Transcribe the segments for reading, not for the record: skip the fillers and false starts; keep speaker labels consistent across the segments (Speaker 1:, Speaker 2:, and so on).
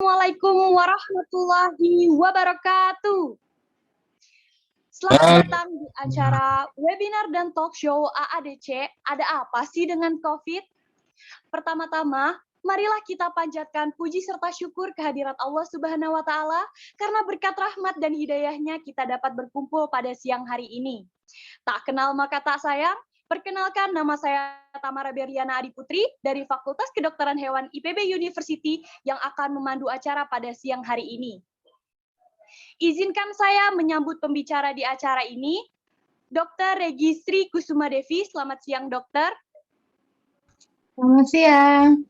Speaker 1: Assalamualaikum warahmatullahi wabarakatuh. Selamat datang di acara webinar dan talk show AADC. Ada apa sih dengan COVID? Pertama-tama, marilah kita panjatkan puji serta syukur kehadirat Allah Subhanahu wa Ta'ala, karena berkat rahmat dan hidayahnya kita dapat berkumpul pada siang hari ini. Tak kenal maka tak sayang. Perkenalkan, nama saya Tamara Berliana Adiputri dari Fakultas Kedokteran Hewan IPB University yang akan memandu acara pada siang hari ini. Izinkan saya menyambut pembicara di acara ini, Dr. Registri Kusuma Devi. Selamat siang, Dokter.
Speaker 2: Selamat siang.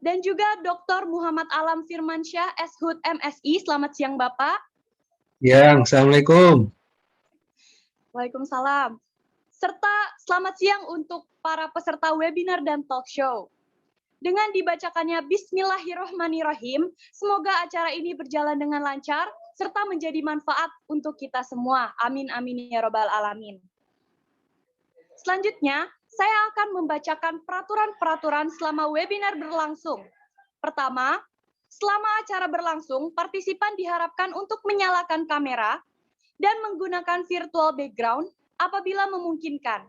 Speaker 1: Dan juga Dr. Muhammad Alam Firmansyah, SHUD MSI. Selamat siang, Bapak.
Speaker 3: Ya, Assalamualaikum.
Speaker 1: Waalaikumsalam. Serta selamat siang untuk para peserta webinar dan talk show. Dengan dibacakannya Bismillahirrohmanirrohim, semoga acara ini berjalan dengan lancar, serta menjadi manfaat untuk kita semua. Amin, amin, ya robbal alamin. Selanjutnya, saya akan membacakan peraturan-peraturan selama webinar berlangsung. Pertama, selama acara berlangsung, partisipan diharapkan untuk menyalakan kamera dan menggunakan virtual background apabila memungkinkan.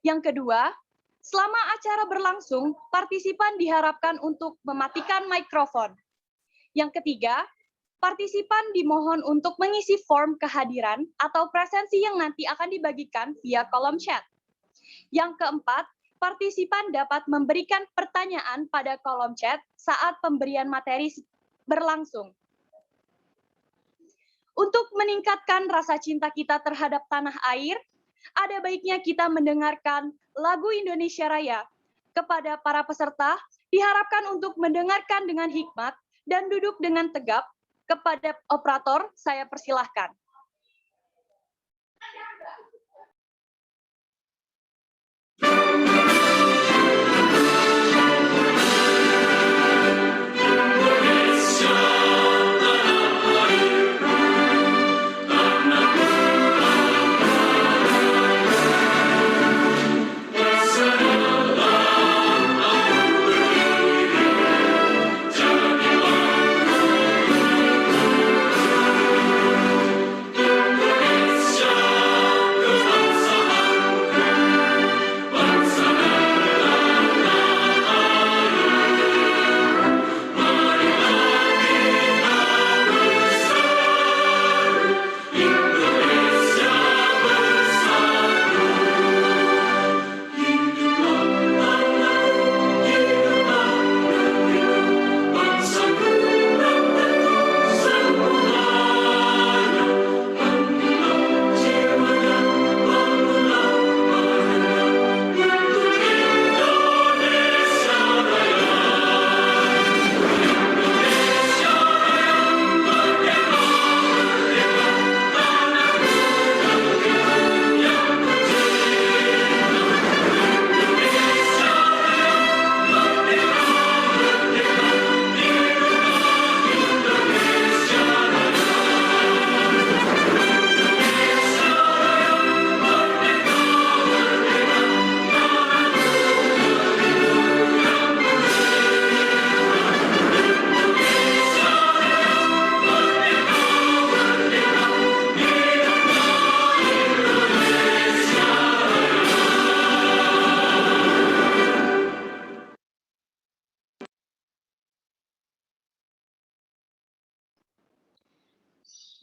Speaker 1: Yang kedua, selama acara berlangsung, partisipan diharapkan untuk mematikan mikrofon. Yang ketiga, partisipan dimohon untuk mengisi form kehadiran atau presensi yang nanti akan dibagikan via kolom chat. Yang keempat, partisipan dapat memberikan pertanyaan pada kolom chat saat pemberian materi berlangsung. Untuk meningkatkan rasa cinta kita terhadap tanah air, ada baiknya kita mendengarkan lagu Indonesia Raya. Kepada para peserta, diharapkan untuk mendengarkan dengan hikmat dan duduk dengan tegap. Kepada operator, saya persilahkan.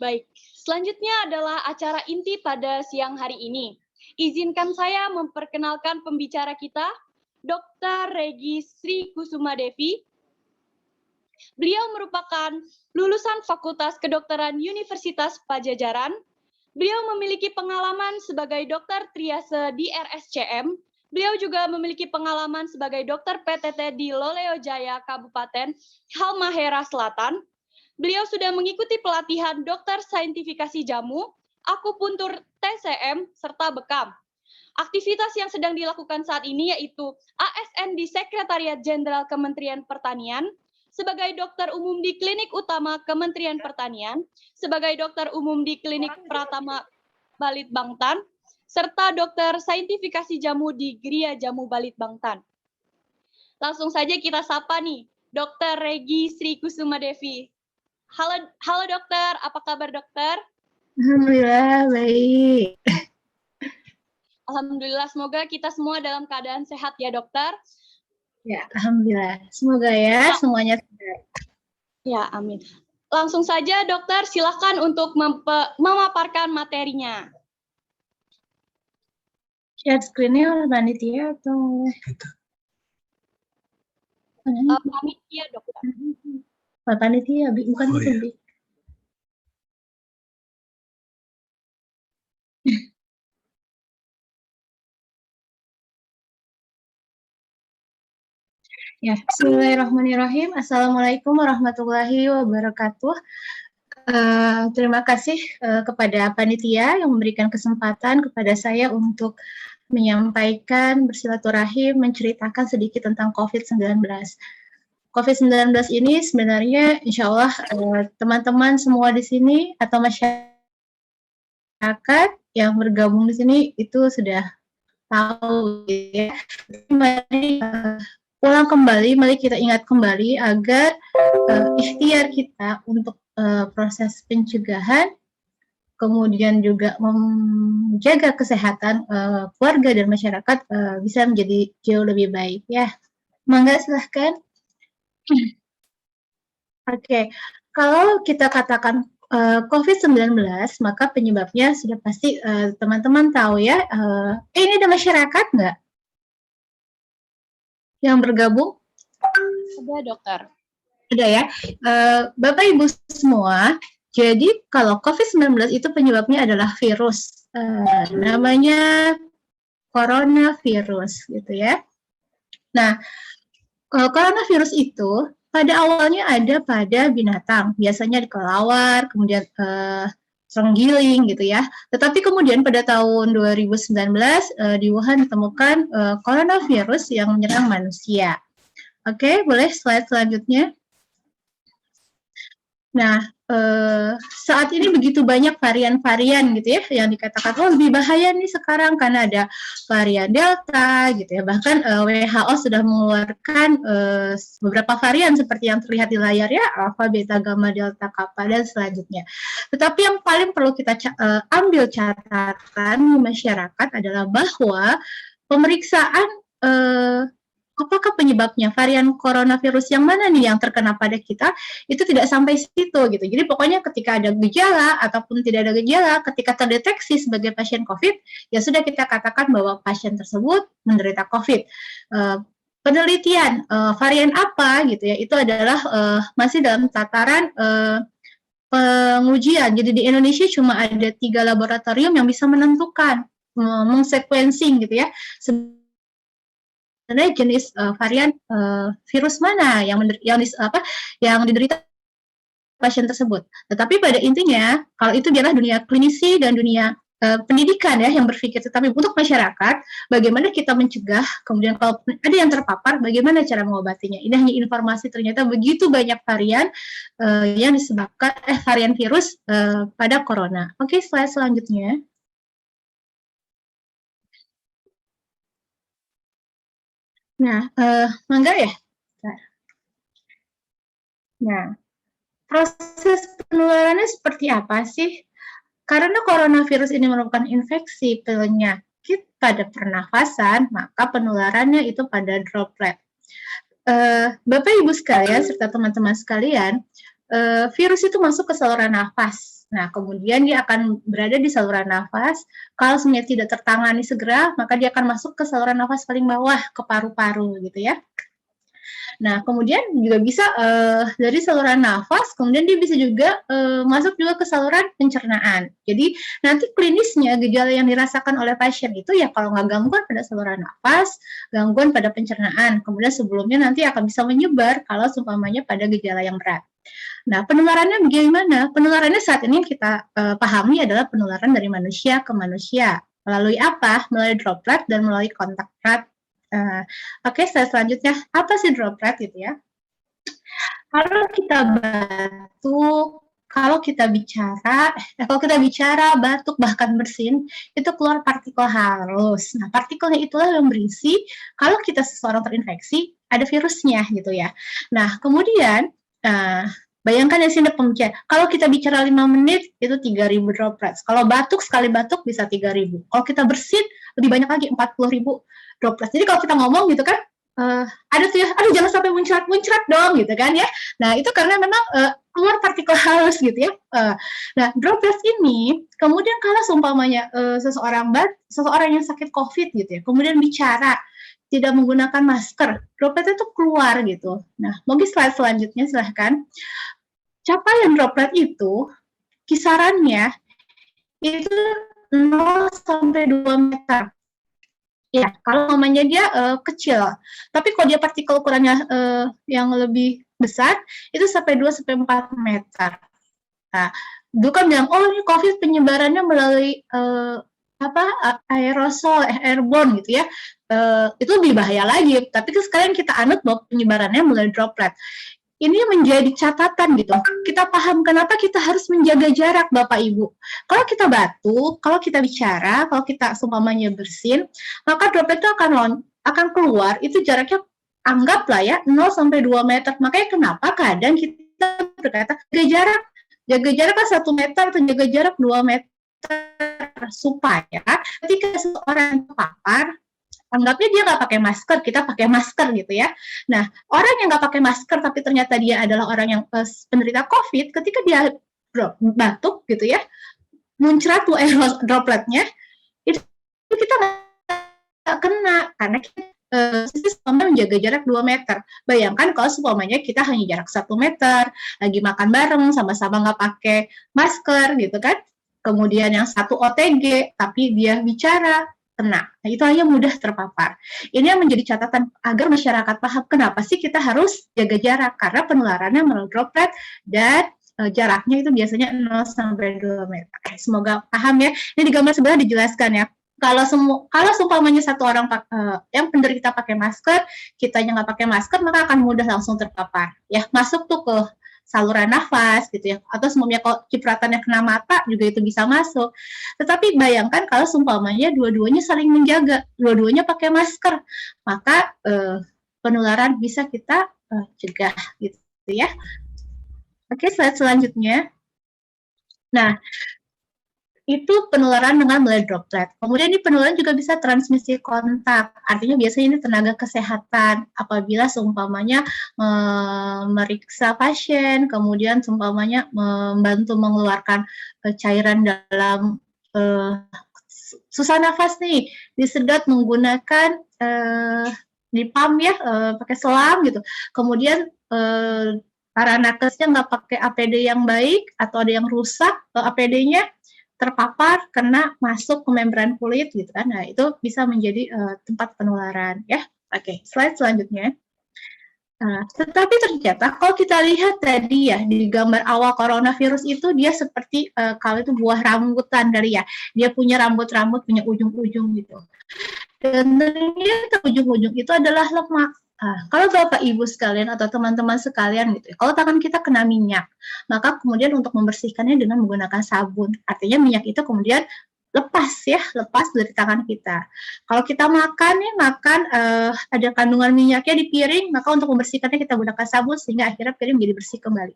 Speaker 1: Baik, selanjutnya adalah acara inti pada siang hari ini. Izinkan saya memperkenalkan pembicara kita, Dr. Registri Kusuma Devi. Beliau merupakan lulusan Fakultas Kedokteran Universitas Pajajaran. Beliau memiliki pengalaman sebagai dokter triase di RSCM. Beliau juga memiliki pengalaman sebagai dokter PTT di Loleo Jaya, Kabupaten Halmahera Selatan. Beliau sudah mengikuti pelatihan dokter saintifikasi jamu, akupuntur TCM, serta bekam. Aktivitas yang sedang dilakukan saat ini yaitu ASN di Sekretariat Jenderal Kementerian Pertanian, sebagai dokter umum di Klinik Utama Kementerian Pertanian, sebagai dokter umum di Klinik Pratama Balitbangtan, serta dokter saintifikasi jamu di Gria Jamu Balitbangtan. Langsung saja kita sapa nih, Dr. Regi Sri Kusuma Devi. Halo dokter, apa kabar dokter?
Speaker 2: Alhamdulillah, baik.
Speaker 1: Alhamdulillah, semoga kita semua dalam keadaan sehat ya dokter.
Speaker 2: Ya, Alhamdulillah. Semoga ya semuanya sehat.
Speaker 1: Ya, amin. Langsung saja dokter, silakan untuk memaparkan materinya.
Speaker 2: Share screen-nya oleh panitia atau?
Speaker 1: Panitia dokter.
Speaker 2: Panitia, bukan
Speaker 3: Oh,
Speaker 2: itu,
Speaker 3: iya.
Speaker 2: Bi. Ya, bismillahirrahmanirrahim. Assalamualaikum warahmatullahi wabarakatuh. Terima kasih kepada panitia yang memberikan kesempatan kepada saya untuk menyampaikan, bersilaturahim, menceritakan sedikit tentang COVID-19. COVID-19 ini sebenarnya insya Allah teman-teman semua di sini atau masyarakat yang bergabung di sini itu sudah tahu ya. Mari mari kita ingat kembali agar ikhtiar kita untuk proses pencegahan, kemudian juga menjaga kesehatan keluarga dan masyarakat bisa menjadi jauh lebih baik ya. Mangga silahkan. Oke, kalau kita katakan COVID-19, maka penyebabnya sudah pasti teman-teman tahu ya. Ini ada masyarakat nggak yang bergabung?
Speaker 1: Ada dokter.
Speaker 2: Ada ya. Bapak Ibu semua, jadi kalau COVID-19 itu penyebabnya adalah virus. Namanya coronavirus gitu ya. Nah, coronavirus itu pada awalnya ada pada binatang, biasanya di kelelawar, kemudian terenggiling gitu ya. Tetapi kemudian pada tahun 2019 di Wuhan ditemukan coronavirus yang menyerang manusia. Oke, boleh slide selanjutnya. Nah, saat ini begitu banyak varian-varian gitu ya, yang dikatakan, oh lebih bahaya nih sekarang karena ada varian Delta gitu ya. Bahkan WHO sudah mengeluarkan beberapa varian seperti yang terlihat di layar ya, Alpha, Beta, Gamma, Delta, Kappa, dan selanjutnya. Tetapi yang paling perlu kita ambil catatan di masyarakat adalah bahwa pemeriksaan apakah penyebabnya varian coronavirus yang mana nih yang terkena pada kita itu tidak sampai situ gitu. Jadi pokoknya ketika ada gejala ataupun tidak ada gejala, ketika terdeteksi sebagai pasien COVID, ya sudah kita katakan bahwa pasien tersebut menderita COVID. Penelitian varian apa gitu ya, itu adalah masih dalam tataran pengujian. Jadi di Indonesia cuma ada 3 laboratorium yang bisa menentukan mengsequencing gitu ya sebenarnya jenis varian virus mana yang diderita pasien tersebut. Tetapi pada intinya, kalau itu adalah dunia klinisi dan dunia pendidikan ya yang berpikir. Tetapi untuk masyarakat, bagaimana kita mencegah, kemudian kalau ada yang terpapar, bagaimana cara mengobatinya. Ini hanya informasi ternyata begitu banyak varian yang disebabkan varian virus pada corona. Oke, slide selanjutnya. Nah, mangga ya. Nah, proses penularannya seperti apa sih? Karena coronavirus ini merupakan infeksi penyakit pada pernafasan, maka penularannya itu pada droplet. Bapak Ibu sekalian serta teman-teman sekalian, virus itu masuk ke saluran nafas. Nah, kemudian dia akan berada di saluran nafas. Kalau sebenarnya tidak tertangani segera, maka dia akan masuk ke saluran nafas paling bawah, ke paru-paru gitu ya. Nah, kemudian juga bisa dari saluran nafas, kemudian dia bisa juga masuk juga ke saluran pencernaan. Jadi nanti klinisnya gejala yang dirasakan oleh pasien itu ya kalau nggak gangguan pada saluran nafas, gangguan pada pencernaan. Kemudian sebelumnya nanti akan bisa menyebar kalau seumpamanya pada gejala yang berat. Nah, penularannya bagaimana? Penularannya saat ini yang kita pahami adalah penularan dari manusia ke manusia. Melalui apa? Melalui droplet dan melalui kontak erat. Oke, selanjutnya apa sih droplet gitu ya? Kalau kita batuk, kalau kita bicara, batuk bahkan bersin, itu keluar partikel halus. Nah, partikelnya itulah yang berisi kalau kita seseorang terinfeksi ada virusnya gitu ya. Nah, kemudian bayangkan ya sini pembicara, kalau kita bicara 5 menit itu 3.000 droplets. Kalau batuk, sekali batuk bisa 3.000. Kalau kita bersin, lebih banyak lagi 40.000 droplets. Jadi kalau kita ngomong gitu kan, ada tuh ya, aduh jangan sampai muncrat dong gitu kan ya. Nah itu karena memang keluar partikel halus gitu ya. Nah droplets ini kemudian kalau seumpamanya seseorang yang sakit COVID gitu ya, kemudian bicara tidak menggunakan masker, droplet itu keluar gitu. Nah, mungkin slide selanjutnya silahkan. Capaian droplet itu kisarannya itu 0 sampai 2 meter. Ya, kalau namanya dia kecil. Tapi kalau dia partikel ukurannya yang lebih besar, itu sampai 2 sampai 4 meter. Nah, dulu kan bilang, oh ini COVID penyebarannya melalui aerosol, airborne gitu ya. Itu lebih bahaya lagi. Tapi sekarang kita anut bahwa penyebarannya melalui droplet. Ini menjadi catatan gitu. Kita paham kenapa kita harus menjaga jarak, Bapak Ibu. Kalau kita batuk, kalau kita bicara, kalau kita seumpamanya bersin, maka droplet itu akan keluar. Itu jaraknya anggaplah ya 0 sampai 2 meter. Makanya kenapa kadang kita berkata jaga jarak kan 1 meter atau jaga jarak 2 meter supaya ketika seseorang terpapar, anggapnya dia nggak pakai masker, kita pakai masker gitu ya. Nah, orang yang nggak pakai masker tapi ternyata dia adalah orang yang penderita COVID, ketika dia batuk gitu ya, muncrat tuh dropletnya, itu kita nggak kena karena kita menjaga jarak 2 meter. Bayangkan kalau seumpamanya kita hanya jarak 1 meter, lagi makan bareng, sama-sama nggak pakai masker gitu kan. Kemudian yang satu OTG, tapi dia bicara, kena. Nah, itu hanya mudah terpapar. Ini yang menjadi catatan agar masyarakat paham kenapa sih kita harus jaga jarak. Karena penularannya melalui droplet dan jaraknya itu biasanya 0 sampai 2 meter. Semoga paham ya. Ini di gambar sebelah dijelaskan ya. Kalau seumpamanya satu orang yang penderita pakai masker, kitanya nggak pakai masker, maka akan mudah langsung terpapar. Ya, masuk tuh ke saluran nafas gitu ya, atau semuanya kalau cipratannya kena mata juga itu bisa masuk. Tetapi bayangkan kalau seumpamanya dua-duanya saling menjaga, dua-duanya pakai masker, maka penularan bisa kita cegah gitu ya. Oke, slide selanjutnya. Nah, itu penularan dengan melalui droplet. Kemudian ini penularan juga bisa transmisi kontak. Artinya biasanya ini tenaga kesehatan apabila seumpamanya meriksa pasien, kemudian seumpamanya membantu mengeluarkan cairan dalam susah nafas nih, disedot menggunakan dipam ya, pakai selang gitu. Kemudian para nakesnya nggak pakai APD yang baik atau ada yang rusak APD-nya, terpapar, kena masuk ke membran kulit gitu kan. Nah, itu bisa menjadi tempat penularan ya. Oke, slide selanjutnya. Tetapi ternyata kalau kita lihat tadi ya di gambar awal coronavirus itu dia seperti kalau itu buah rambutan dari ya. Dia punya rambut-rambut, punya ujung-ujung gitu. Dan ternyata ujung-ujung itu adalah lemak. Kalau Bapak Ibu sekalian atau teman-teman sekalian gitu, kalau tangan kita kena minyak, maka kemudian untuk membersihkannya dengan menggunakan sabun. Artinya minyak itu kemudian lepas dari tangan kita. Kalau kita makan ada kandungan minyaknya di piring, maka untuk membersihkannya kita gunakan sabun sehingga akhirnya piring menjadi bersih kembali.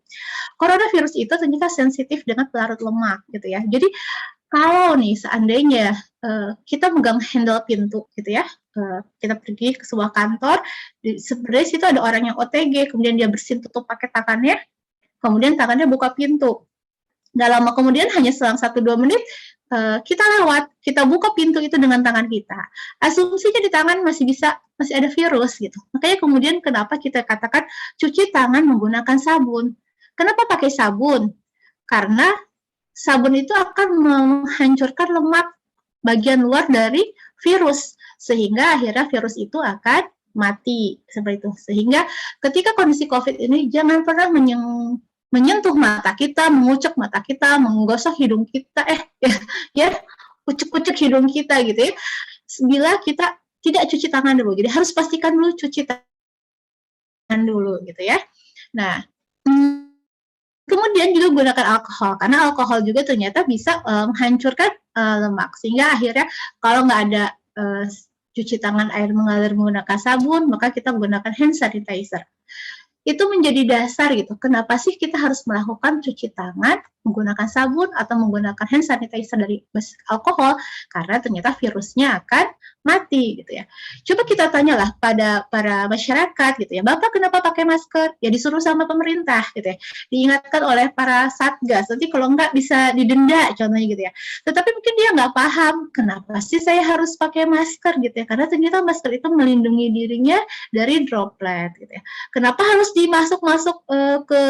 Speaker 2: Coronavirus itu ternyata sensitif dengan pelarut lemak gitu ya. Jadi kalau nih seandainya kita megang handle pintu gitu ya, kita pergi ke sebuah kantor, sebenarnya situ ada orang yang OTG, kemudian dia bersin tutup pakai tangannya, kemudian tangannya buka pintu. Nggak lama kemudian, hanya selang 1-2 menit, kita lewat, kita buka pintu itu dengan tangan kita. Asumsinya di tangan masih ada virus gitu. Makanya kemudian kenapa kita katakan cuci tangan menggunakan sabun. Kenapa pakai sabun? Karena sabun itu akan menghancurkan lemak bagian luar dari virus, sehingga akhirnya virus itu akan mati, seperti itu. Sehingga ketika kondisi COVID ini jangan pernah menyentuh mata kita, mengucek mata kita, menggosok hidung kita, ucek-ucek hidung kita gitu ya. Bila kita tidak cuci tangan dulu, jadi harus pastikan dulu cuci tangan dulu gitu ya. Nah, kemudian juga gunakan alkohol, karena alkohol juga ternyata bisa menghancurkan lemak, sehingga akhirnya kalau nggak ada cuci tangan air mengalir menggunakan sabun, maka kita menggunakan hand sanitizer. Itu menjadi dasar gitu. Kenapa sih kita harus melakukan cuci tangan menggunakan sabun atau menggunakan hand sanitizer dari basis alkohol? Karena ternyata virusnya akan mati gitu ya. Coba kita tanyalah pada para masyarakat gitu ya, Bapak kenapa pakai masker? Ya disuruh sama pemerintah gitu ya. Diingatkan oleh para satgas, nanti kalau enggak bisa didenda contohnya gitu ya. Tetapi mungkin dia nggak paham, kenapa sih saya harus pakai masker gitu ya. Karena ternyata masker itu melindungi dirinya dari droplet gitu ya. Kenapa harus dimasuk-masuk ke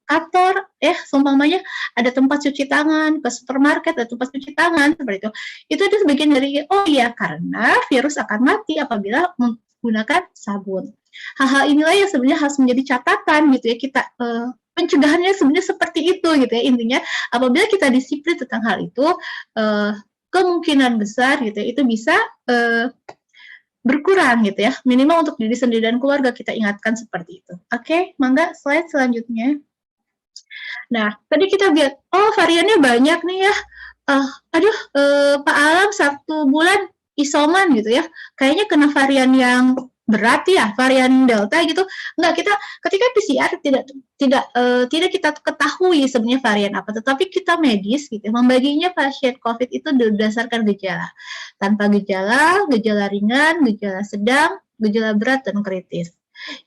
Speaker 2: kantor, seumpamanya ada tempat cuci tangan, ke supermarket ada tempat cuci tangan, seperti itu sebagian dari, oh iya, karena virus akan mati apabila menggunakan sabun. Hal-hal inilah yang sebenarnya harus menjadi catatan gitu ya, kita pencegahannya sebenarnya seperti itu gitu ya, intinya apabila kita disiplin tentang hal itu, kemungkinan besar gitu ya, itu bisa berkurang gitu ya, minimal untuk diri sendiri dan keluarga kita ingatkan seperti itu. Oke, mangga slide selanjutnya. Nah, tadi kita lihat, oh variannya banyak nih ya. Pak Alam 1 bulan isoman gitu ya. Kayaknya kena varian yang berat ya, varian Delta gitu. Enggak, kita ketika PCR tidak kita ketahui sebenarnya varian apa, tetapi kita medis gitu membaginya pasien COVID itu berdasarkan gejala. Tanpa gejala, gejala ringan, gejala sedang, gejala berat dan kritis.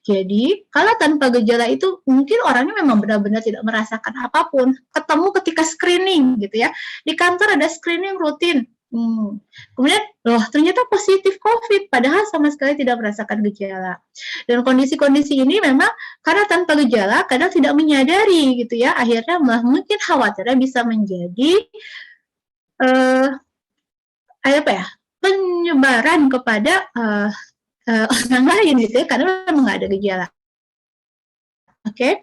Speaker 2: Jadi, kalau tanpa gejala itu mungkin orangnya memang benar-benar tidak merasakan apapun. Ketemu ketika screening gitu ya. Di kantor ada screening rutin. Kemudian, ternyata positif COVID, padahal sama sekali tidak merasakan gejala. Dan kondisi-kondisi ini memang karena tanpa gejala, kadang tidak menyadari gitu ya. Akhirnya malah mungkin khawatirnya bisa menjadi penyebaran kepada orang lain gitu ya, karena memang nggak ada gejala. Oke.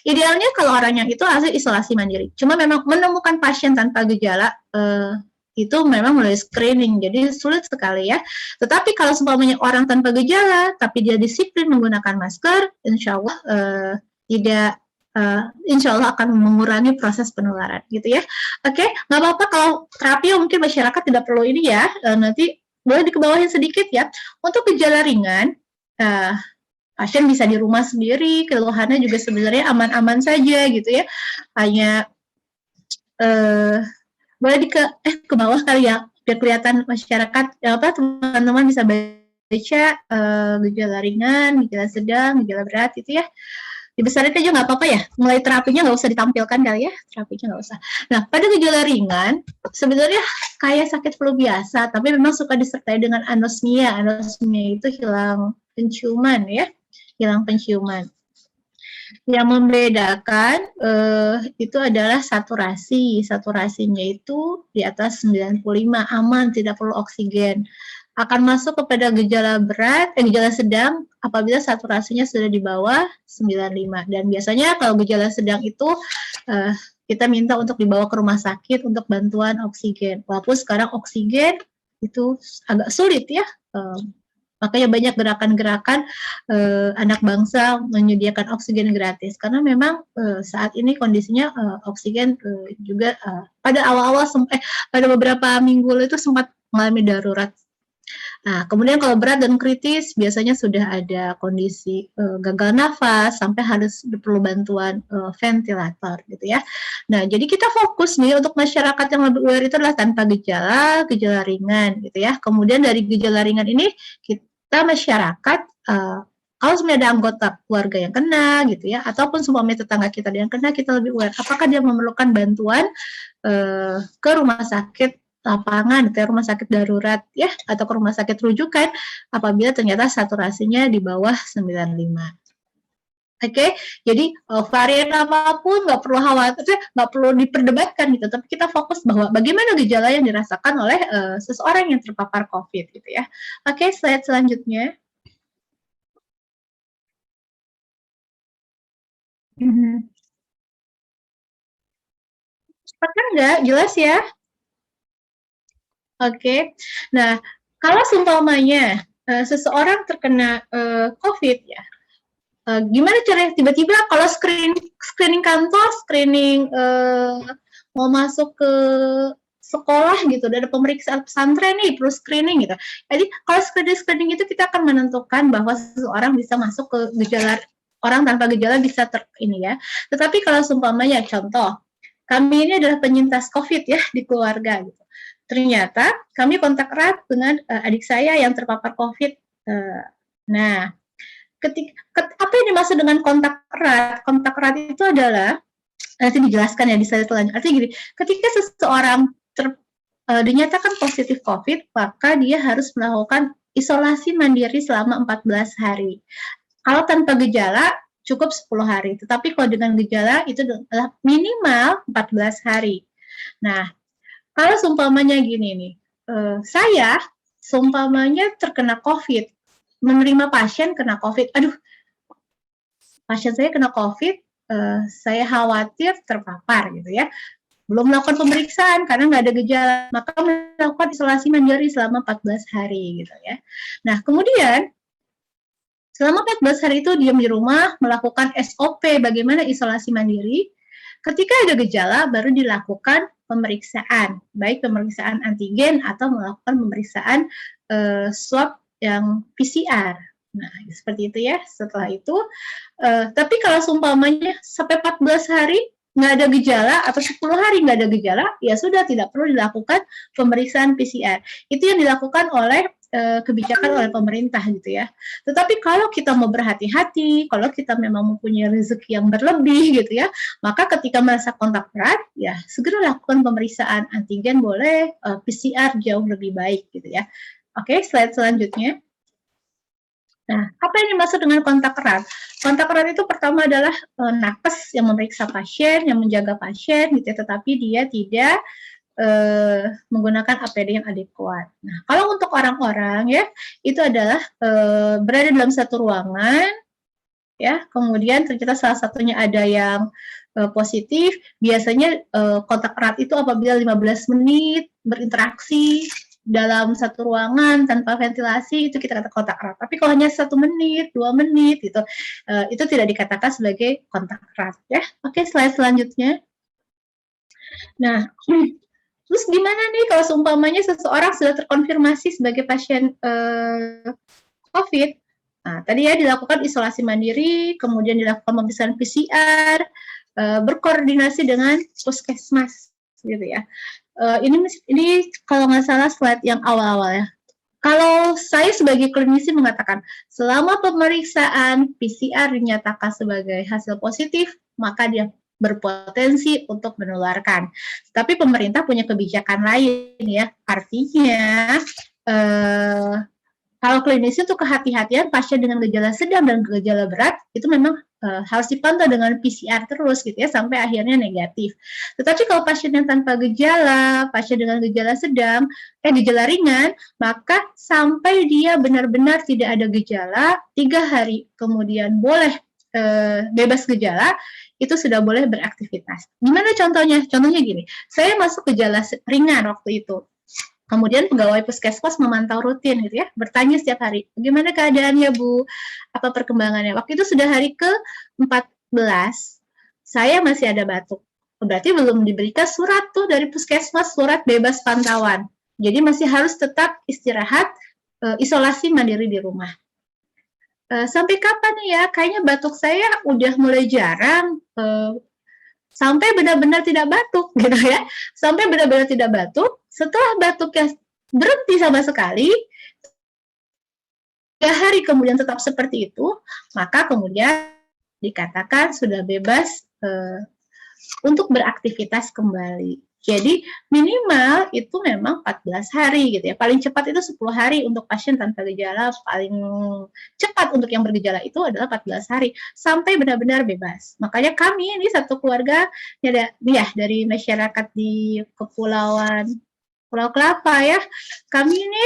Speaker 2: Idealnya kalau orangnya itu hasil isolasi mandiri. Cuma memang menemukan pasien tanpa gejala itu memang melalui screening, jadi sulit sekali ya. Tetapi kalau seumpamanya orang tanpa gejala, tapi dia disiplin menggunakan masker, insya Allah insya Allah akan mengurangi proses penularan gitu ya. Oke, nggak apa-apa kalau terapi mungkin masyarakat tidak perlu ini ya, nanti boleh dikebawahin sedikit ya. Untuk gejala ringan, pasien bisa di rumah sendiri, keluhannya juga sebenarnya aman-aman saja gitu ya. Hanya boleh ke bawah kali ya, biar kelihatan masyarakat, teman-teman bisa baca gejala ringan, gejala sedang, gejala berat gitu ya. Dibesarin aja nggak apa-apa ya, mulai terapinya nggak usah ditampilkan kali ya, terapinya nggak usah. Nah, pada gejala ringan, sebenarnya kayak sakit flu biasa, tapi memang suka disertai dengan anosmia. Anosmia itu hilang penciuman ya, hilang penciuman. Yang membedakan itu adalah saturasi. Saturasinya itu di atas 95, aman, tidak perlu oksigen. Akan masuk kepada gejala berat, gejala sedang apabila saturasinya sudah di bawah 95. Dan biasanya kalau gejala sedang itu kita minta untuk dibawa ke rumah sakit untuk bantuan oksigen. Walaupun sekarang oksigen itu agak sulit ya. Makanya banyak gerakan-gerakan anak bangsa menyediakan oksigen gratis karena memang saat ini kondisinya oksigen juga pada awal-awal pada beberapa minggu itu sempat mengalami darurat. Nah, kemudian kalau berat dan kritis biasanya sudah ada kondisi gagal nafas sampai harus perlu bantuan ventilator gitu ya. Nah, jadi kita fokus nih untuk masyarakat yang lebih aware itu adalah tanpa gejala, gejala ringan gitu ya. Kemudian dari gejala ringan ini kita masyarakat kalau sebenarnya ada anggota keluarga yang kena gitu ya, ataupun seumpamanya tetangga kita yang kena, kita lebih aware apakah dia memerlukan bantuan ke rumah sakit lapangan, ke rumah sakit darurat ya, atau ke rumah sakit rujukan apabila ternyata saturasinya di bawah 95. Oke, jadi varian apapun nggak perlu khawatir, nggak perlu diperdebatkan gitu, tapi kita fokus bahwa bagaimana gejala yang dirasakan oleh seseorang yang terpapar COVID gitu ya. Oke, slide selanjutnya. Cepat kan nggak? Jelas ya? Oke, nah kalau seumpamanya seseorang terkena COVID ya, gimana caranya tiba-tiba kalau screening kantor, screening mau masuk ke sekolah gitu, ada pemeriksaan pesantren nih, perlu screening gitu. Jadi kalau screening itu kita akan menentukan bahwa seseorang bisa masuk ke gejala, orang tanpa gejala bisa ini ya. Tetapi kalau seumpamanya contoh, kami ini adalah penyintas COVID ya di keluarga gitu. Ternyata kami kontak erat dengan adik saya yang terpapar COVID. Nah, apa yang dimaksud dengan kontak erat? Kontak erat itu adalah, nanti dijelaskan ya di slide selanjutnya. Artinya gini, ketika seseorang dinyatakan positif COVID, maka dia harus melakukan isolasi mandiri selama 14 hari. Kalau tanpa gejala, cukup 10 hari. Tetapi kalau dengan gejala, itu adalah minimal 14 hari. Nah, kalau seumpamanya gini nih, saya seumpamanya terkena COVID, menerima pasien kena COVID, aduh, pasien saya kena COVID, saya khawatir terpapar gitu ya. Belum melakukan pemeriksaan karena nggak ada gejala, maka melakukan isolasi mandiri selama 14 hari gitu ya. Nah, kemudian selama 14 hari itu diam di rumah, melakukan SOP bagaimana isolasi mandiri. Ketika ada gejala, baru dilakukan pemeriksaan, baik pemeriksaan antigen atau melakukan pemeriksaan swab yang PCR. Nah, seperti itu ya. Setelah itu, tapi kalau seumpamanya sampai 14 hari nggak ada gejala atau 10 hari nggak ada gejala, ya sudah tidak perlu dilakukan pemeriksaan PCR. Itu yang dilakukan oleh kebijakan oleh pemerintah gitu ya. Tetapi kalau kita mau berhati-hati, kalau kita memang mempunyai rezeki yang berlebih gitu ya, maka ketika merasa kontak erat, ya segera lakukan pemeriksaan antigen boleh, PCR jauh lebih baik gitu ya. Oke, slide selanjutnya. Nah, apa yang dimaksud dengan kontak erat? Kontak erat itu pertama adalah nakes yang memeriksa pasien, yang menjaga pasien, gitu ya, tetapi dia tidak menggunakan APD yang adekuat. Nah, kalau untuk orang-orang ya, itu adalah berada dalam satu ruangan, ya, kemudian ternyata salah satunya ada yang positif, biasanya kontak erat itu apabila 15 menit berinteraksi dalam satu ruangan tanpa ventilasi, itu kita kata kontak erat. Tapi kalau hanya 1 menit, 2 menit gitu, itu tidak dikatakan sebagai kontak erat ya. Oke, slide selanjutnya. Nah, terus gimana nih kalau seumpamanya seseorang sudah terkonfirmasi sebagai pasien COVID? Nah, tadi ya dilakukan isolasi mandiri, kemudian dilakukan pemeriksaan PCR, berkoordinasi dengan puskesmas, gitu ya. Ini kalau nggak salah slide yang awal-awal ya. Kalau saya sebagai klinisi mengatakan, selama pemeriksaan PCR dinyatakan sebagai hasil positif, maka dia berpotensi untuk menularkan. Tapi pemerintah punya kebijakan lain ya, artinya kalau klinis itu kehati-hatian pasien dengan gejala sedang dan gejala berat itu memang harus dipantau dengan PCR terus gitu ya sampai akhirnya negatif. Tetapi kalau pasien yang tanpa gejala, pasien dengan gejala sedang, gejala ringan, maka sampai dia benar-benar tidak ada gejala, 3 hari kemudian boleh bebas gejala, itu sudah boleh beraktivitas. Gimana contohnya? Contohnya gini, saya masuk gejala ringan waktu itu. Kemudian pegawai puskesmas memantau rutin gitu ya, bertanya setiap hari, bagaimana keadaannya Bu, apa perkembangannya. Waktu itu sudah hari ke-14, saya masih ada batuk. Berarti belum diberikan surat tuh dari puskesmas, surat bebas pantauan. Jadi masih harus tetap istirahat, isolasi mandiri di rumah. Sampai kapan ya? Kayaknya batuk saya udah mulai jarang, sampai benar-benar tidak batuk gitu ya. Sampai benar-benar tidak batuk, setelah batuknya berhenti sama sekali, 3 hari kemudian tetap seperti itu, maka kemudian dikatakan sudah bebas untuk beraktivitas kembali. Jadi minimal itu memang 14 hari gitu ya. Paling cepat itu 10 hari untuk pasien tanpa gejala, paling cepat untuk yang bergejala itu adalah 14 hari sampai benar-benar bebas. Makanya kami ini satu keluarga ya dari masyarakat di Kepulauan Pulau Kelapa ya. Kami ini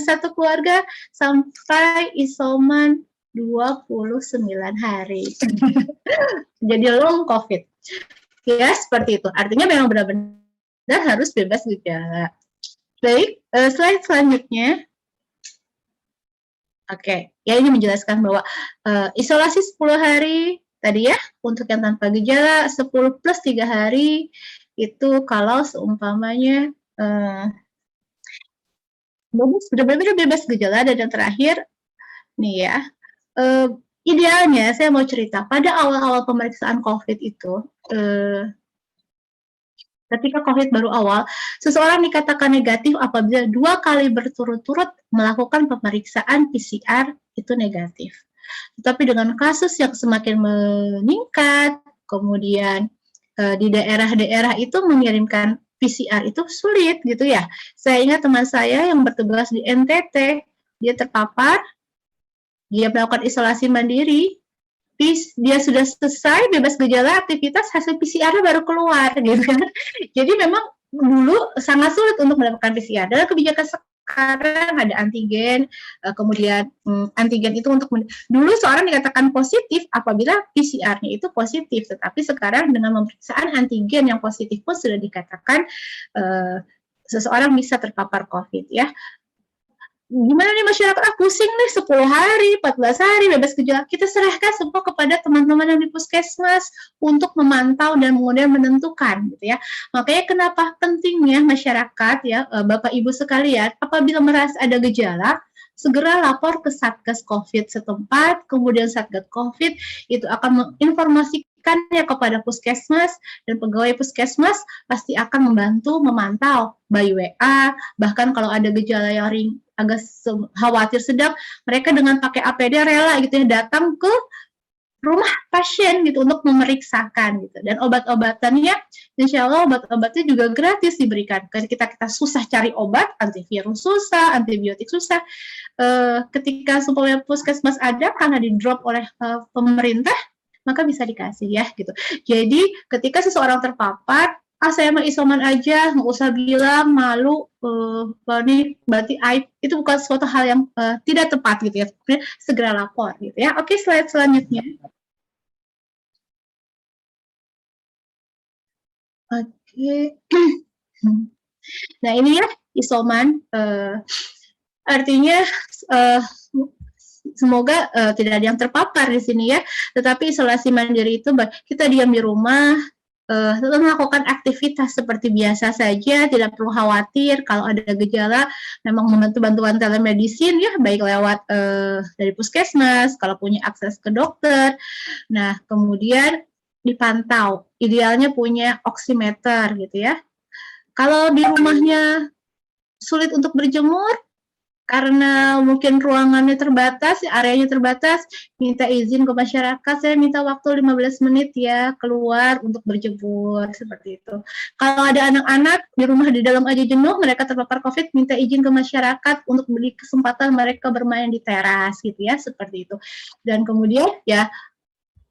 Speaker 2: satu keluarga sampai isoman 29 hari. Jadi long COVID. Ya, seperti itu. Artinya memang benar-benar harus bebas gejala. Baik, slide selanjutnya. Oke, ya ini menjelaskan bahwa isolasi 10 hari tadi ya, untuk yang tanpa gejala 10 plus 3 hari itu kalau seumpamanya benar-benar bebas gejala. Dan yang terakhir nih ya, idealnya saya mau cerita pada awal-awal pemeriksaan COVID itu, ketika COVID baru awal, seseorang dikatakan negatif apabila 2 kali berturut-turut melakukan pemeriksaan PCR itu negatif. Tetapi dengan kasus yang semakin meningkat, kemudian di daerah-daerah itu mengirimkan PCR itu sulit gitu ya. Saya ingat teman saya yang bertugas di NTT, dia terpapar, dia melakukan isolasi mandiri, dia sudah selesai bebas gejala aktivitas, hasil PCR-nya baru keluar gitu kan. Jadi memang dulu sangat sulit untuk mendapatkan PCR. Dalam kebijakan sekarang ada antigen, kemudian antigen itu untuk dulu seorang dikatakan positif apabila PCR-nya itu positif, tetapi sekarang dengan pemeriksaan antigen yang positif pun sudah dikatakan seseorang bisa terpapar COVID ya. Gimana nih masyarakat, pusing nih 10 hari, 14 hari bebas gejala. Kita serahkan semua kepada teman-teman yang di puskesmas untuk memantau dan kemudian menentukan gitu ya. Makanya kenapa pentingnya masyarakat ya, Bapak Ibu sekalian, apabila merasa ada gejala, segera lapor ke Satgas COVID setempat, kemudian Satgas COVID itu akan menginformasikannya kepada puskesmas, dan pegawai puskesmas pasti akan membantu memantau by WA, bahkan kalau ada gejala yang agak khawatir sedang, mereka dengan pakai APD rela gitu ya datang ke rumah pasien gitu untuk memeriksakan gitu. Dan obat-obatannya, insya Allah obat-obatnya juga gratis diberikan. Kita susah cari obat, antivirus susah, antibiotik susah. Ketika supaya puskesmas ada karena di drop oleh pemerintah, maka bisa dikasih ya gitu. Jadi ketika seseorang terpapar, saya mah isoman aja, nggak usah bilang malu, ini berarti aib, itu bukan suatu hal yang tidak tepat gitu ya. Segera lapor gitu ya. Oke, slide selanjutnya. Oke. Nah ini ya isoman, artinya semoga tidak ada yang terpapar di sini ya. Tetapi isolasi mandiri itu kita diam di rumah, tetap melakukan aktivitas seperti biasa saja, tidak perlu khawatir kalau ada gejala, memang membantu bantuan telemedicine ya, baik lewat dari puskesmas, kalau punya akses ke dokter. Nah, kemudian dipantau, idealnya punya oximeter gitu ya. Kalau di rumahnya sulit untuk berjemur, karena mungkin ruangannya terbatas, areanya terbatas, minta izin ke masyarakat, saya minta waktu 15 menit ya keluar untuk berjemur, seperti itu. Kalau ada anak-anak di rumah di dalam aja jenuh, mereka terpapar COVID, minta izin ke masyarakat untuk beri kesempatan mereka bermain di teras gitu ya, seperti itu. Dan kemudian ya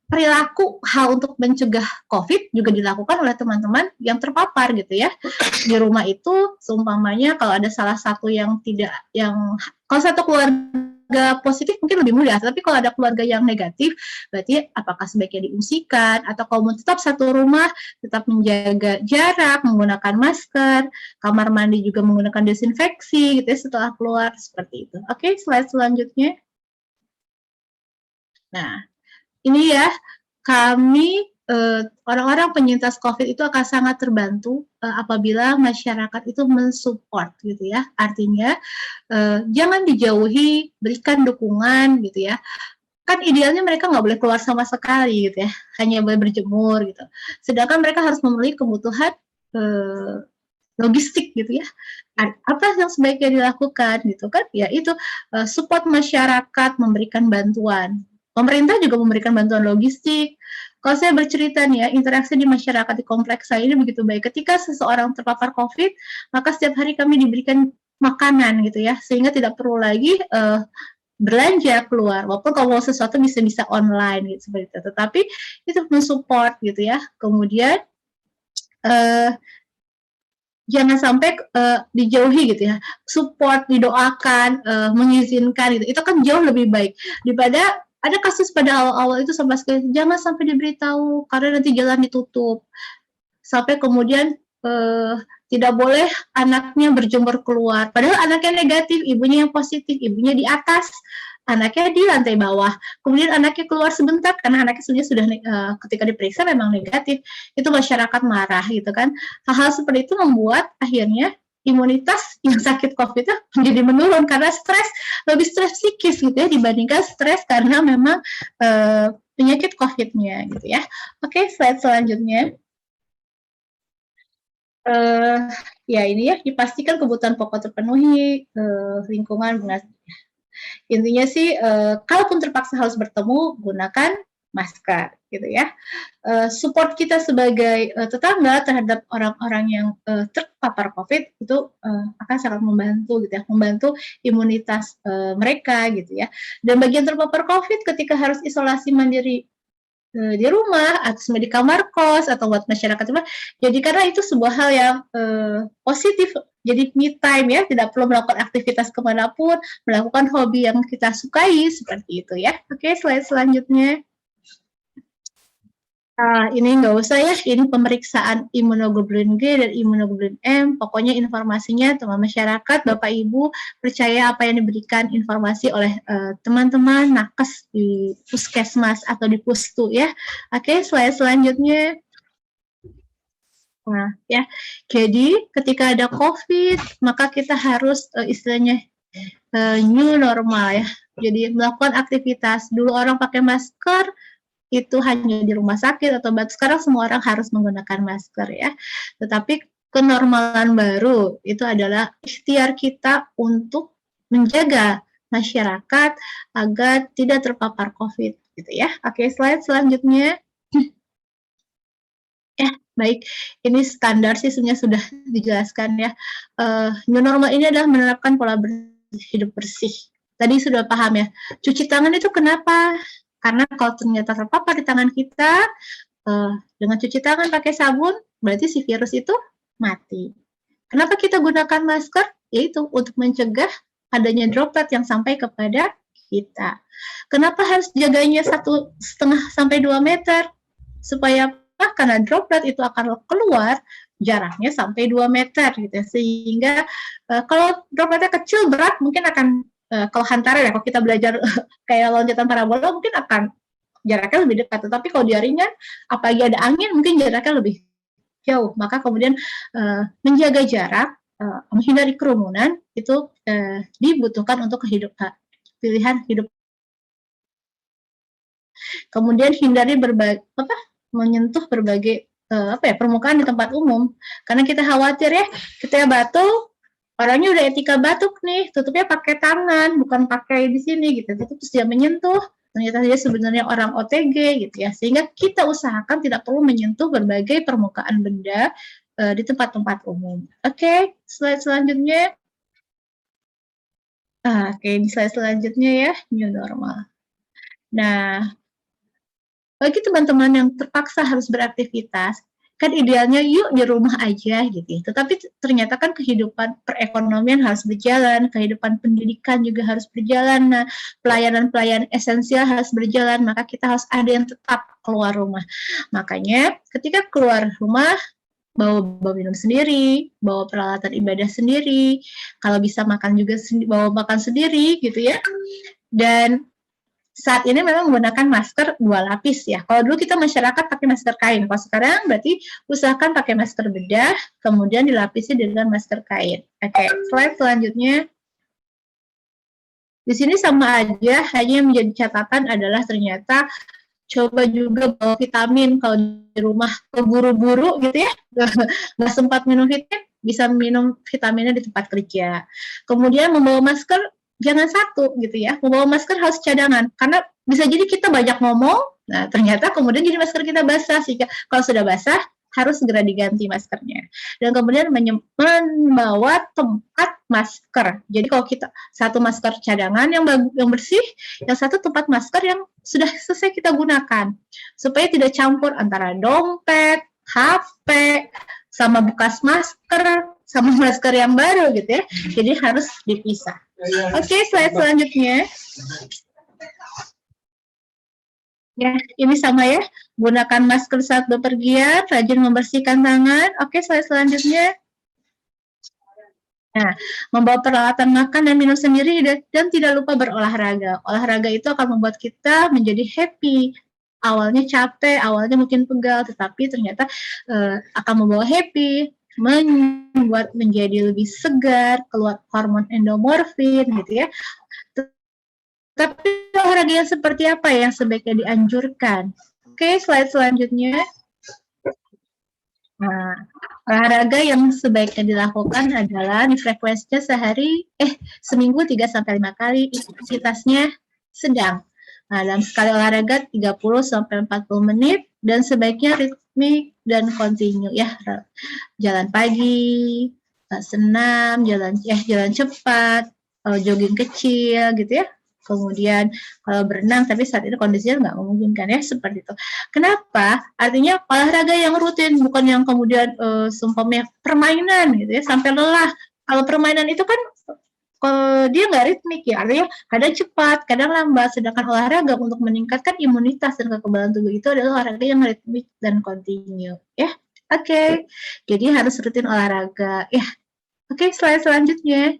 Speaker 2: perilaku hal untuk mencegah COVID juga dilakukan oleh teman-teman yang terpapar gitu ya. Di rumah itu seumpamanya kalau ada salah satu yang kalau satu keluarga positif mungkin lebih mudah, tapi kalau ada keluarga yang negatif, berarti apakah sebaiknya diungsikan atau kalau tetap satu rumah, tetap menjaga jarak, menggunakan masker, kamar mandi juga menggunakan desinfeksi gitu ya setelah keluar, seperti itu. Oke, slide selanjutnya. Nah, ini ya, kami orang-orang penyintas COVID itu akan sangat terbantu apabila masyarakat itu mensupport gitu ya. Artinya jangan dijauhi, berikan dukungan gitu ya. Kan idealnya mereka nggak boleh keluar sama sekali gitu ya, hanya boleh berjemur gitu. Sedangkan mereka harus memenuhi kebutuhan logistik gitu ya. Apa yang sebaiknya dilakukan gitu kan? Ya itu support masyarakat, memberikan bantuan. Pemerintah juga memberikan bantuan logistik. Kalau saya bercerita nih ya, interaksi di masyarakat di kompleks saya ini begitu baik. Ketika seseorang terpapar COVID, maka setiap hari kami diberikan makanan gitu ya, sehingga tidak perlu lagi belanja keluar. Walaupun kalau mau sesuatu bisa online gitu seperti itu. Tetapi itu mensupport gitu ya. Kemudian jangan sampai dijauhi gitu ya, support, didoakan, mengizinkan gitu. Itu kan jauh lebih baik daripada ada kasus pada awal-awal itu sama sekali jangan sampai diberitahu karena nanti jalan ditutup. Sampai kemudian tidak boleh anaknya berjemur keluar. Padahal anaknya negatif, ibunya yang positif, ibunya di atas, anaknya di lantai bawah. Kemudian anaknya keluar sebentar karena anaknya sudah ketika diperiksa memang negatif. Itu masyarakat marah gitu kan. Hal-hal seperti itu membuat akhirnya imunitas yang sakit COVID itu menjadi menurun karena lebih stres psikis gitu ya dibandingkan stres karena memang penyakit COVID-nya gitu ya. Oke, slide selanjutnya. Ya ini ya, dipastikan kebutuhan pokok terpenuhi, lingkungan benar. Intinya sih, kalaupun terpaksa harus bertemu, gunakan masker, gitu ya. Support kita sebagai tetangga terhadap orang-orang yang terpapar COVID itu akan sangat membantu, gitu ya, membantu imunitas mereka, gitu ya. Dan bagian terpapar COVID ketika harus isolasi mandiri di rumah atau di kamar kos atau buat masyarakat rumah. Jadi karena itu sebuah hal yang positif. Jadi me time ya, tidak perlu melakukan aktivitas kemanapun, melakukan hobi yang kita sukai seperti itu ya. Oke, slide selanjutnya. Ini nggak usah ya, ini pemeriksaan imunoglobulin G dan imunoglobulin M, pokoknya informasinya teman masyarakat, Bapak Ibu, percaya apa yang diberikan informasi oleh teman-teman nakes di puskesmas atau di pustu ya. Oke, slide selanjutnya. Nah, ya, jadi ketika ada COVID, maka kita harus istilahnya new normal ya. Jadi melakukan aktivitas, dulu orang pakai masker, itu hanya di rumah sakit atau sekarang semua orang harus menggunakan masker ya. Tetapi kenormalan baru itu adalah ikhtiar kita untuk menjaga masyarakat agar tidak terpapar COVID gitu ya. Oke, slide selanjutnya. Ya, baik. Ini standar sih sebenarnya sudah dijelaskan ya. New normal ini adalah menerapkan pola hidup bersih. Tadi sudah paham ya. Cuci tangan itu kenapa? Karena kalau ternyata terpapar di tangan kita, dengan cuci tangan pakai sabun, berarti si virus itu mati. Kenapa kita gunakan masker? Yaitu untuk mencegah adanya droplet yang sampai kepada kita. Kenapa harus jaganya 1,5 sampai 2 meter? Supaya apa? Karena droplet itu akan keluar jaraknya sampai 2 meter gitu. Sehingga kalau dropletnya kecil berat mungkin akan kalau hantaran ya, kalau kita belajar kayak loncatan parabola mungkin akan jaraknya lebih dekat, tetapi kalau dia ringan, apalagi ada angin mungkin jaraknya lebih jauh. Maka kemudian menjaga jarak, menghindari kerumunan itu dibutuhkan untuk pilihan hidup. Kemudian hindari menyentuh berbagai permukaan di tempat umum, karena kita khawatir ya, kita batuk, orangnya udah etika batuk nih, tutupnya pakai tangan, bukan pakai di sini gitu. Terus dia menyentuh, ternyata dia sebenarnya orang OTG gitu ya. Sehingga kita usahakan tidak perlu menyentuh berbagai permukaan benda di tempat-tempat umum. Oke, slide selanjutnya. Oke, di slide selanjutnya ya, new normal. Nah, bagi teman-teman yang terpaksa harus beraktivitas, kan idealnya yuk di rumah aja gitu. Tetapi ternyata kan kehidupan perekonomian harus berjalan, kehidupan pendidikan juga harus berjalan, nah pelayanan-pelayanan esensial harus berjalan, maka kita harus ada yang tetap keluar rumah. Makanya ketika keluar rumah, bawa minum sendiri, bawa peralatan ibadah sendiri, kalau bisa makan juga bawa makan sendiri gitu ya. Dan saat ini memang menggunakan masker 2 lapis ya. Kalau dulu kita masyarakat pakai masker kain, kalau sekarang berarti usahakan pakai masker bedah, kemudian dilapisi dengan masker kain. Oke, slide selanjutnya. Di sini sama aja, hanya yang menjadi catatan adalah ternyata coba juga bawa vitamin. Kalau di rumah keburu-buru gitu ya, nggak sempat minum vitamin, bisa minum vitaminnya di tempat kerja. Kemudian membawa masker jangan satu gitu ya, membawa masker harus cadangan, karena bisa jadi kita banyak ngomong, nah ternyata kemudian jadi masker kita basah, sehingga kalau sudah basah harus segera diganti maskernya. Dan kemudian membawa tempat masker. Jadi kalau kita satu masker cadangan yang bersih, yang satu tempat masker yang sudah selesai kita gunakan, supaya tidak campur antara dompet, HP, sama bekas masker, sama masker yang baru gitu ya. Jadi harus dipisah. Oke, slide selanjutnya. Ya, ini sama ya. Gunakan masker saat bepergian, rajin membersihkan tangan. Oke, slide selanjutnya. Nah, membawa peralatan makan dan minum sendiri dan tidak lupa berolahraga. Olahraga itu akan membuat kita menjadi happy. Awalnya capek, awalnya mungkin pegal, tetapi ternyata akan membawa happy, membuat menjadi lebih segar, keluar hormon endomorfin gitu ya. Tapi olahraga yang seperti apa yang sebaiknya dianjurkan? Oke, slide selanjutnya. Nah, olahraga yang sebaiknya dilakukan adalah di frekuensinya seminggu 3-5 kali, intensitasnya sedang. Nah, dalam sekali olahraga 30-40 menit dan sebaiknya ritmik dan kontinu ya. Jalan pagi, senam, jalan cepat, jogging kecil gitu ya. Kemudian kalau berenang, tapi saat ini kondisinya nggak memungkinkan ya, seperti itu. Kenapa? Artinya olahraga yang rutin, bukan yang kemudian seumpamanya permainan gitu ya, sampai lelah. Kalau permainan itu kan dia nggak ritmik ya, artinya kadang cepat, kadang lambat. Sedangkan olahraga untuk meningkatkan imunitas dan kekebalan tubuh itu adalah olahraga yang ritmik dan kontinu ya. Oke, jadi harus rutin olahraga ya. Oke, slide selanjutnya.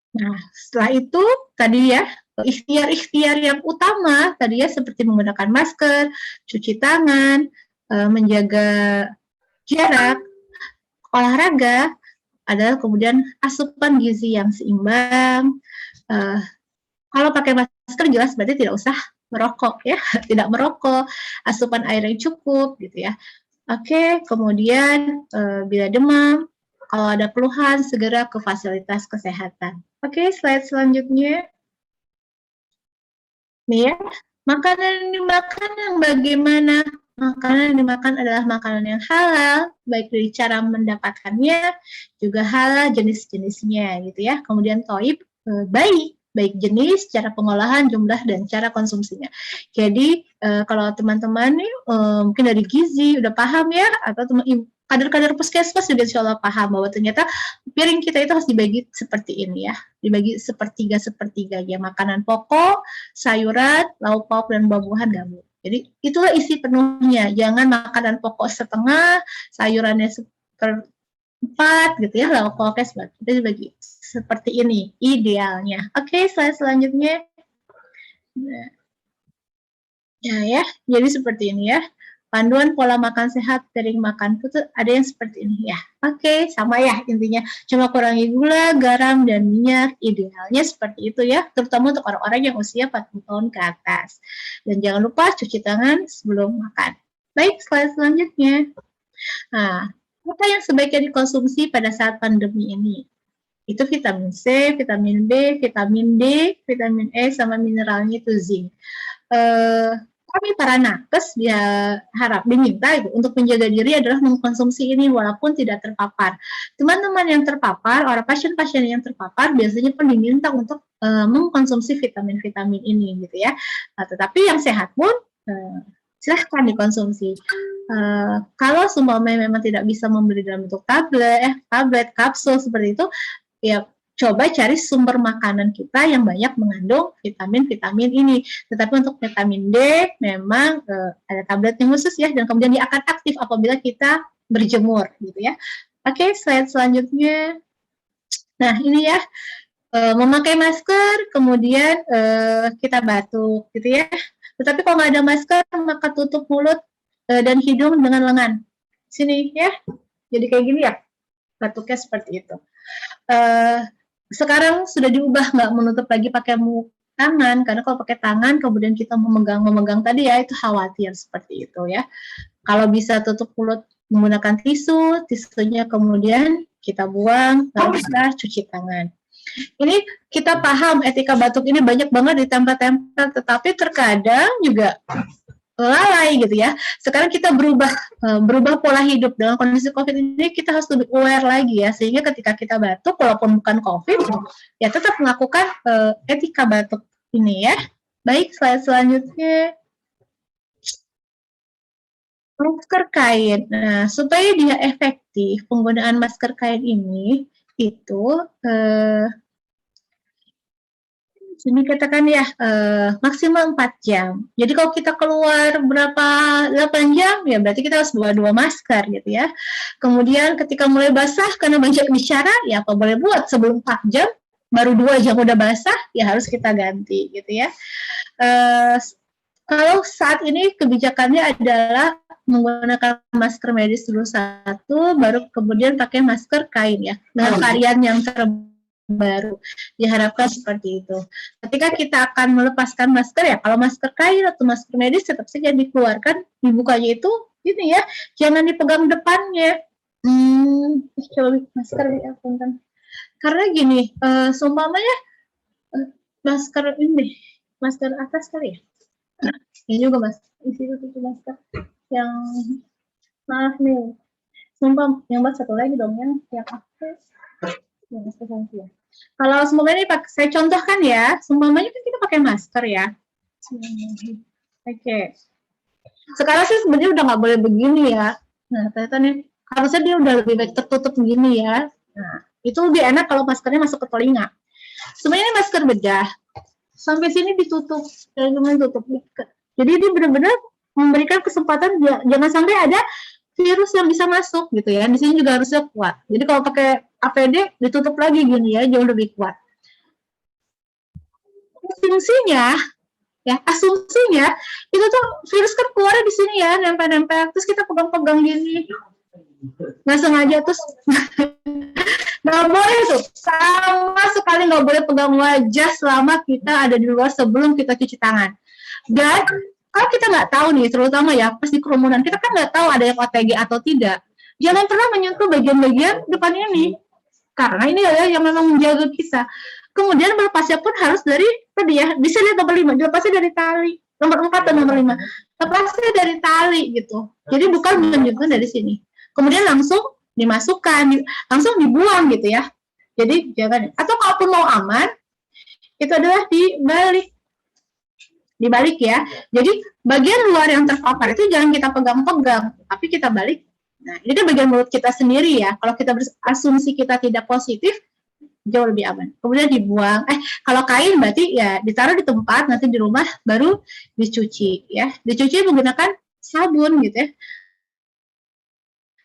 Speaker 2: Nah, setelah itu tadi ya, ikhtiar-ikhtiar yang utama tadi ya seperti menggunakan masker, cuci tangan, menjaga jarak, olahraga, adalah kemudian asupan gizi yang seimbang. Kalau pakai masker jelas berarti tidak usah merokok ya, tidak merokok, asupan air yang cukup gitu ya. Oke, kemudian bila demam, kalau ada keluhan segera ke fasilitas kesehatan. Oke, slide selanjutnya. Nih ya, makanan yang dimakan yang bagaimana? Makanan yang dimakan adalah makanan yang halal, baik dari cara mendapatkannya, juga halal jenis-jenisnya gitu ya. Kemudian toib, baik jenis, cara pengolahan, jumlah, dan cara konsumsinya. Jadi kalau teman-teman nih mungkin dari gizi udah paham ya, atau kader-kader puskesmas juga insya Allah paham bahwa ternyata piring kita itu harus dibagi seperti ini ya, dibagi sepertiga ya, makanan pokok, sayuran, lauk pauk, dan buah-buahan gabung. Jadi itulah isi penuhnya, jangan makanan pokok setengah, sayurannya seperempat gitu ya, lauk pauknya seperti itu, dibagi seperti ini idealnya. Oke, slide selanjutnya. Nah, ya, jadi seperti ini ya. Panduan pola makan sehat, piring makan putih ada yang seperti ini ya. Oke, sama ya intinya. Cuma kurangi gula, garam, dan minyak. Idealnya seperti itu ya, terutama untuk orang-orang yang usia 40 tahun ke atas. Dan jangan lupa cuci tangan sebelum makan. Baik, slide selanjutnya. Nah, apa yang sebaiknya dikonsumsi pada saat pandemi ini? Itu vitamin C, vitamin B, vitamin D, vitamin E, sama mineralnya itu zinc. Kami para nakes diminta untuk menjaga diri adalah mengkonsumsi ini walaupun tidak terpapar. Teman-teman yang terpapar, orang pasien-pasien yang terpapar biasanya pun diminta untuk mengkonsumsi vitamin-vitamin ini gitu ya. Nah, tetapi yang sehat pun silahkan dikonsumsi. Kalau semuanya memang tidak bisa membeli dalam bentuk tablet, kapsul seperti itu, ya coba cari sumber makanan kita yang banyak mengandung vitamin-vitamin ini. Tetapi untuk vitamin D memang ada tablet yang khusus ya, dan kemudian dia akan aktif apabila kita berjemur gitu ya. Oke, slide selanjutnya. Nah, ini ya, memakai masker, kemudian kita batuk gitu ya. Tetapi kalau nggak ada masker, maka tutup mulut dan hidung dengan lengan. Sini ya, jadi kayak gini ya, batuknya seperti itu. Sekarang sudah diubah, nggak menutup lagi pakai tangan, karena kalau pakai tangan kemudian kita memegang tadi ya, itu khawatir seperti itu ya. Kalau bisa tutup mulut menggunakan tisunya kemudian kita buang, lalu kita cuci tangan. Ini kita paham etika batuk ini banyak banget ditempel-tempel, tetapi terkadang juga lalai gitu ya. Sekarang kita berubah pola hidup dengan kondisi COVID ini, kita harus lebih aware lagi ya, sehingga ketika kita batuk walaupun bukan COVID ya tetap melakukan etika batuk ini ya. Baik, slide selanjutnya. Masker kain. Nah, supaya dia efektif, penggunaan masker kain ini itu sini katakan ya maksimal 4 jam. Jadi kalau kita keluar 8 jam ya berarti kita harus bawa 2 masker gitu ya. Kemudian ketika mulai basah karena banyak bicara ya apa boleh buat sebelum 4 jam, baru 2 jam udah basah ya harus kita ganti gitu ya. Kalau saat ini kebijakannya adalah menggunakan masker medis dulu satu, baru kemudian pakai masker kain ya, dengan varian yang terbaru. Diharapkan seperti itu. Ketika kita akan melepaskan masker ya, kalau masker kain atau masker medis tetap saja dikeluarkan, dibukanya itu ini ya, jangan dipegang depannya. Coba masker ya, punten. Karena gini, seumpamanya masker ini, masker atas kali ya. Nah, ini juga isi itu masker yang maaf nih. Sumpah, yang satu lagi dong yang akses. Yang ya. Kalau semuanya ini saya contohkan ya, semuanya kan kita pakai masker ya. Oke. Sekarang sih sebenarnya udah nggak boleh begini ya. Nah, ternyata nih harusnya dia udah lebih baik tertutup begini ya. Nah, itu lebih enak kalau maskernya masuk ke telinga. Sebenarnya ini masker bedah. Sampai sini ditutup, jangan tutup. Jadi dia benar-benar memberikan kesempatan jangan sampai ada virus yang bisa masuk gitu ya. Di sini juga harusnya kuat. Jadi kalau pakai APD ditutup lagi gini ya, jauh lebih kuat. Asumsinya itu tuh virus kan keluarnya di sini ya, nempel-nempel. Terus kita pegang-pegang gini, nggak sengaja terus nggak boleh tuh, sama sekali nggak boleh pegang wajah selama kita ada di luar sebelum kita cuci tangan. Dan kalau kita nggak tahu nih, terutama ya pas di kerumunan, kita kan nggak tahu ada yang OTG atau tidak. Jangan pernah menyentuh bagian-bagian depan ini, karena ini adalah yang memang menjaga kita. Kemudian melepasnya pun harus dari tadi ya, bisa lihat nomor 5, dilepasnya dari tali. Nomor 4 atau nomor 5, lepasnya dari tali gitu. Jadi bukan menyentuh dari sini. Kemudian langsung dimasukkan, langsung dibuang gitu ya. Jadi jangan. Atau kalaupun mau aman, itu adalah dibalik ya. Jadi bagian luar yang terpapar itu jangan kita pegang-pegang, tapi kita balik. Nah, ini kan bagian mulut kita sendiri ya. Kalau kita berasumsi kita tidak positif, jauh lebih aman. Kemudian dibuang. Kalau kain berarti ya ditaruh di tempat, nanti di rumah baru dicuci ya. Dicuci menggunakan sabun gitu ya.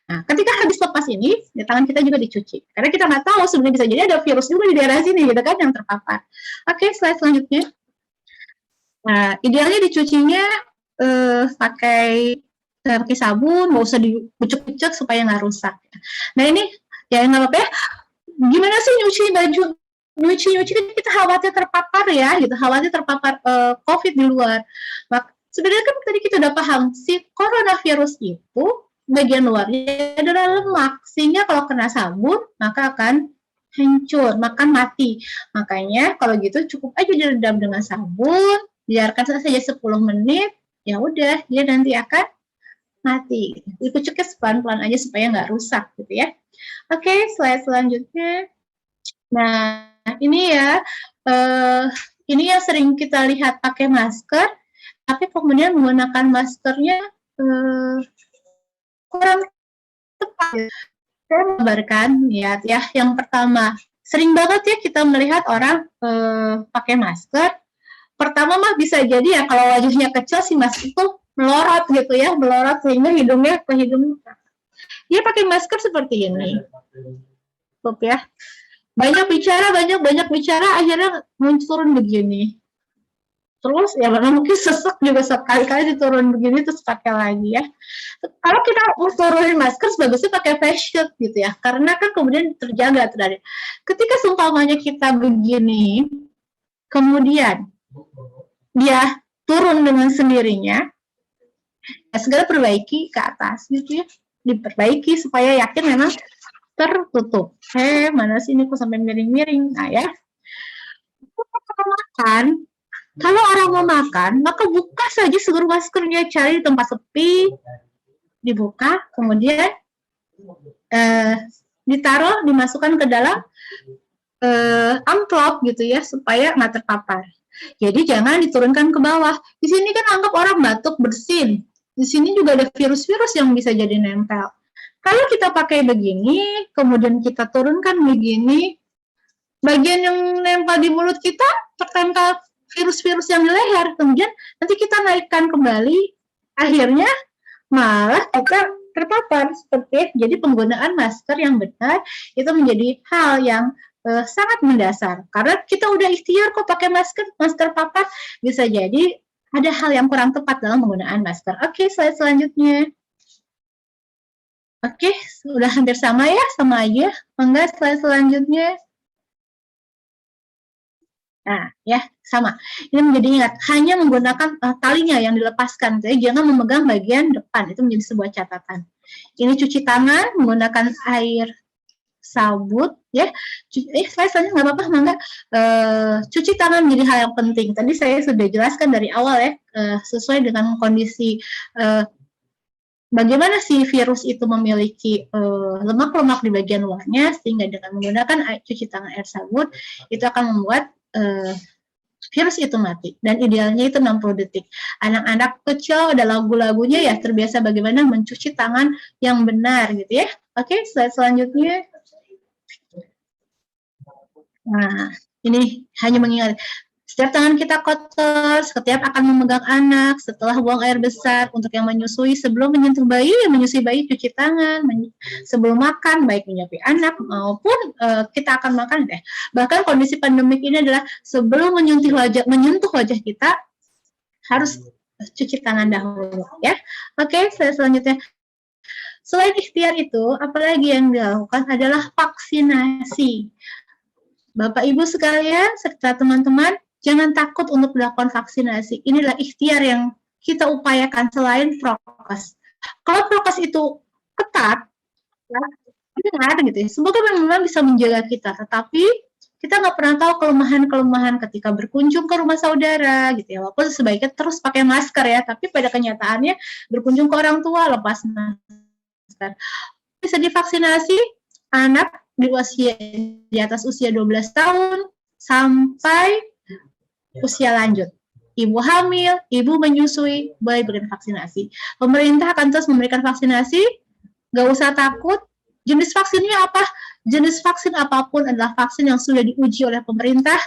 Speaker 2: Nah, ketika habis lepas ini, ya, tangan kita juga dicuci. Karena kita nggak tahu sebenarnya bisa jadi ada virus juga di daerah sini gitu kan yang terpapar. Oke, slide selanjutnya. Nah, idealnya dicucinya pakai sabun, nggak usah dipucuk-pucuk supaya nggak rusak. Nah ini ya nggak apa-apa ya. Gimana sih nyuci baju? Nyuci kita khawatir terpapar ya, gitu. Khawatir terpapar COVID di luar. Sebenarnya kan tadi kita udah paham si coronavirus itu bagian luarnya adalah lemak, sehingga kalau kena sabun maka akan hancur, maka mati. Makanya kalau gitu cukup aja direndam dengan sabun, biarkan saja 10 menit, ya udah dia nanti akan mati. Dikucuknya pelan-pelan aja supaya nggak rusak gitu ya. Oke, slide selanjutnya. Nah, ini ya, ini yang sering kita lihat pakai masker, tapi kemudian menggunakan maskernya kurang tepat. Saya menggambarkan ya, yang pertama, sering banget ya kita melihat orang pakai masker. Pertama mah bisa jadi ya kalau wajahnya kecil si masker itu melorot gitu ya, melorot sehingga hidungnya ke hidung. Dia pakai masker seperti ini. Tuh ya. Banyak bicara, akhirnya turun begini. Terus ya mungkin sesek juga sekali-kali diturun begini terus pakai lagi ya. Kalau kita mau turunin masker sebagusnya pakai face shield gitu ya, karena kan kemudian terjaga dari. Ketika seumpamanya kita begini, kemudian dia turun dengan sendirinya, ya segera perbaiki ke atas gitu ya, diperbaiki supaya yakin memang tertutup. Mana sih ini kok sampai miring-miring? Nah ya, makan. Kalau orang mau makan, maka buka saja seluruh maskernya, cari di tempat sepi, dibuka, kemudian ditaruh, dimasukkan ke dalam amplop gitu ya, supaya nggak terpapar. Jadi jangan diturunkan ke bawah. Di sini kan anggap orang batuk bersin. Di sini juga ada virus-virus yang bisa jadi nempel. Kalau kita pakai begini, kemudian kita turunkan begini, bagian yang nempel di mulut kita tertempel virus-virus yang di leher, kemudian nanti kita naikkan kembali, akhirnya malah kita terpapar seperti itu. Jadi penggunaan masker yang benar itu menjadi hal yang sangat mendasar, karena kita udah ikhtiar kok pakai masker papat, bisa jadi ada hal yang kurang tepat dalam penggunaan masker. Oke, slide selanjutnya. Oke, udah hampir sama ya, sama aja. Mangga slide selanjutnya. Nah, ya sama. Ini menjadi ingat, hanya menggunakan talinya yang dilepaskan, jadi jangan memegang bagian depan. Itu menjadi sebuah catatan. Ini cuci tangan menggunakan air sabut, ya. Saya selanjutnya nggak apa-apa, mangga. Cuci tangan menjadi hal yang penting. Tadi saya sudah jelaskan dari awal ya, sesuai dengan kondisi bagaimana si virus itu memiliki lemak-lemak di bagian luarnya, sehingga dengan menggunakan cuci tangan air sabut, itu akan membuat virus itu mati. Dan idealnya itu 60 detik. Anak-anak kecil ada lagu-lagunya ya, terbiasa bagaimana mencuci tangan yang benar gitu ya. Oke, slide selanjutnya. Nah, ini hanya mengingat, setiap tangan kita kotor, setiap akan memegang anak, setelah buang air besar, untuk yang menyusui, sebelum menyentuh bayi, menyusui bayi cuci tangan, sebelum makan, baik menyuapi anak, maupun kita akan makan. Bahkan kondisi pandemik ini adalah sebelum menyentuh wajah kita, harus cuci tangan dahulu. Ya, oke, selanjutnya. Selain ikhtiar itu, apalagi yang dilakukan adalah vaksinasi. Bapak Ibu sekalian, serta teman-teman, jangan takut untuk melakukan vaksinasi. Inilah ikhtiar yang kita upayakan selain prokes. Kalau prokes itu ketat, ya, benar gitu ya. Semoga memang bisa menjaga kita, tetapi kita nggak pernah tahu kelemahan-kelemahan ketika berkunjung ke rumah saudara gitu ya. Walaupun sebaiknya terus pakai masker ya, tapi pada kenyataannya berkunjung ke orang tua lepas masker. Bisa divaksinasi anak di atas usia 12 tahun sampai usia lanjut. Ibu hamil, ibu menyusui, boleh berikan vaksinasi. Pemerintah akan terus memberikan vaksinasi, nggak usah takut. Jenis vaksinnya apa? Jenis vaksin apapun adalah vaksin yang sudah diuji oleh pemerintah,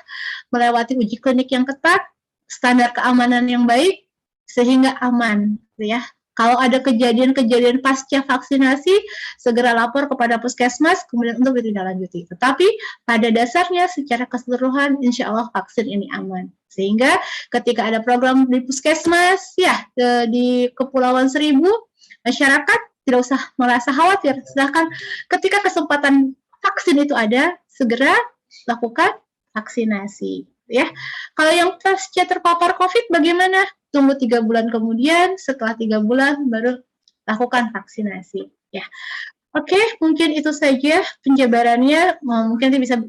Speaker 2: melewati uji klinik yang ketat, standar keamanan yang baik, sehingga aman, ya. Kalau ada kejadian-kejadian pasca vaksinasi, segera lapor kepada puskesmas, kemudian untuk ditindaklanjuti. Tetapi pada dasarnya secara keseluruhan, insya Allah vaksin ini aman. Sehingga ketika ada program di puskesmas, ya di Kepulauan Seribu, masyarakat tidak usah merasa khawatir. Sedangkan ketika kesempatan vaksin itu ada, segera lakukan vaksinasi. Ya, kalau yang pasca terpapar COVID bagaimana? Tunggu 3 bulan kemudian, setelah 3 bulan baru lakukan vaksinasi. Ya, oke, mungkin itu saja penjabarannya. Mungkin bisa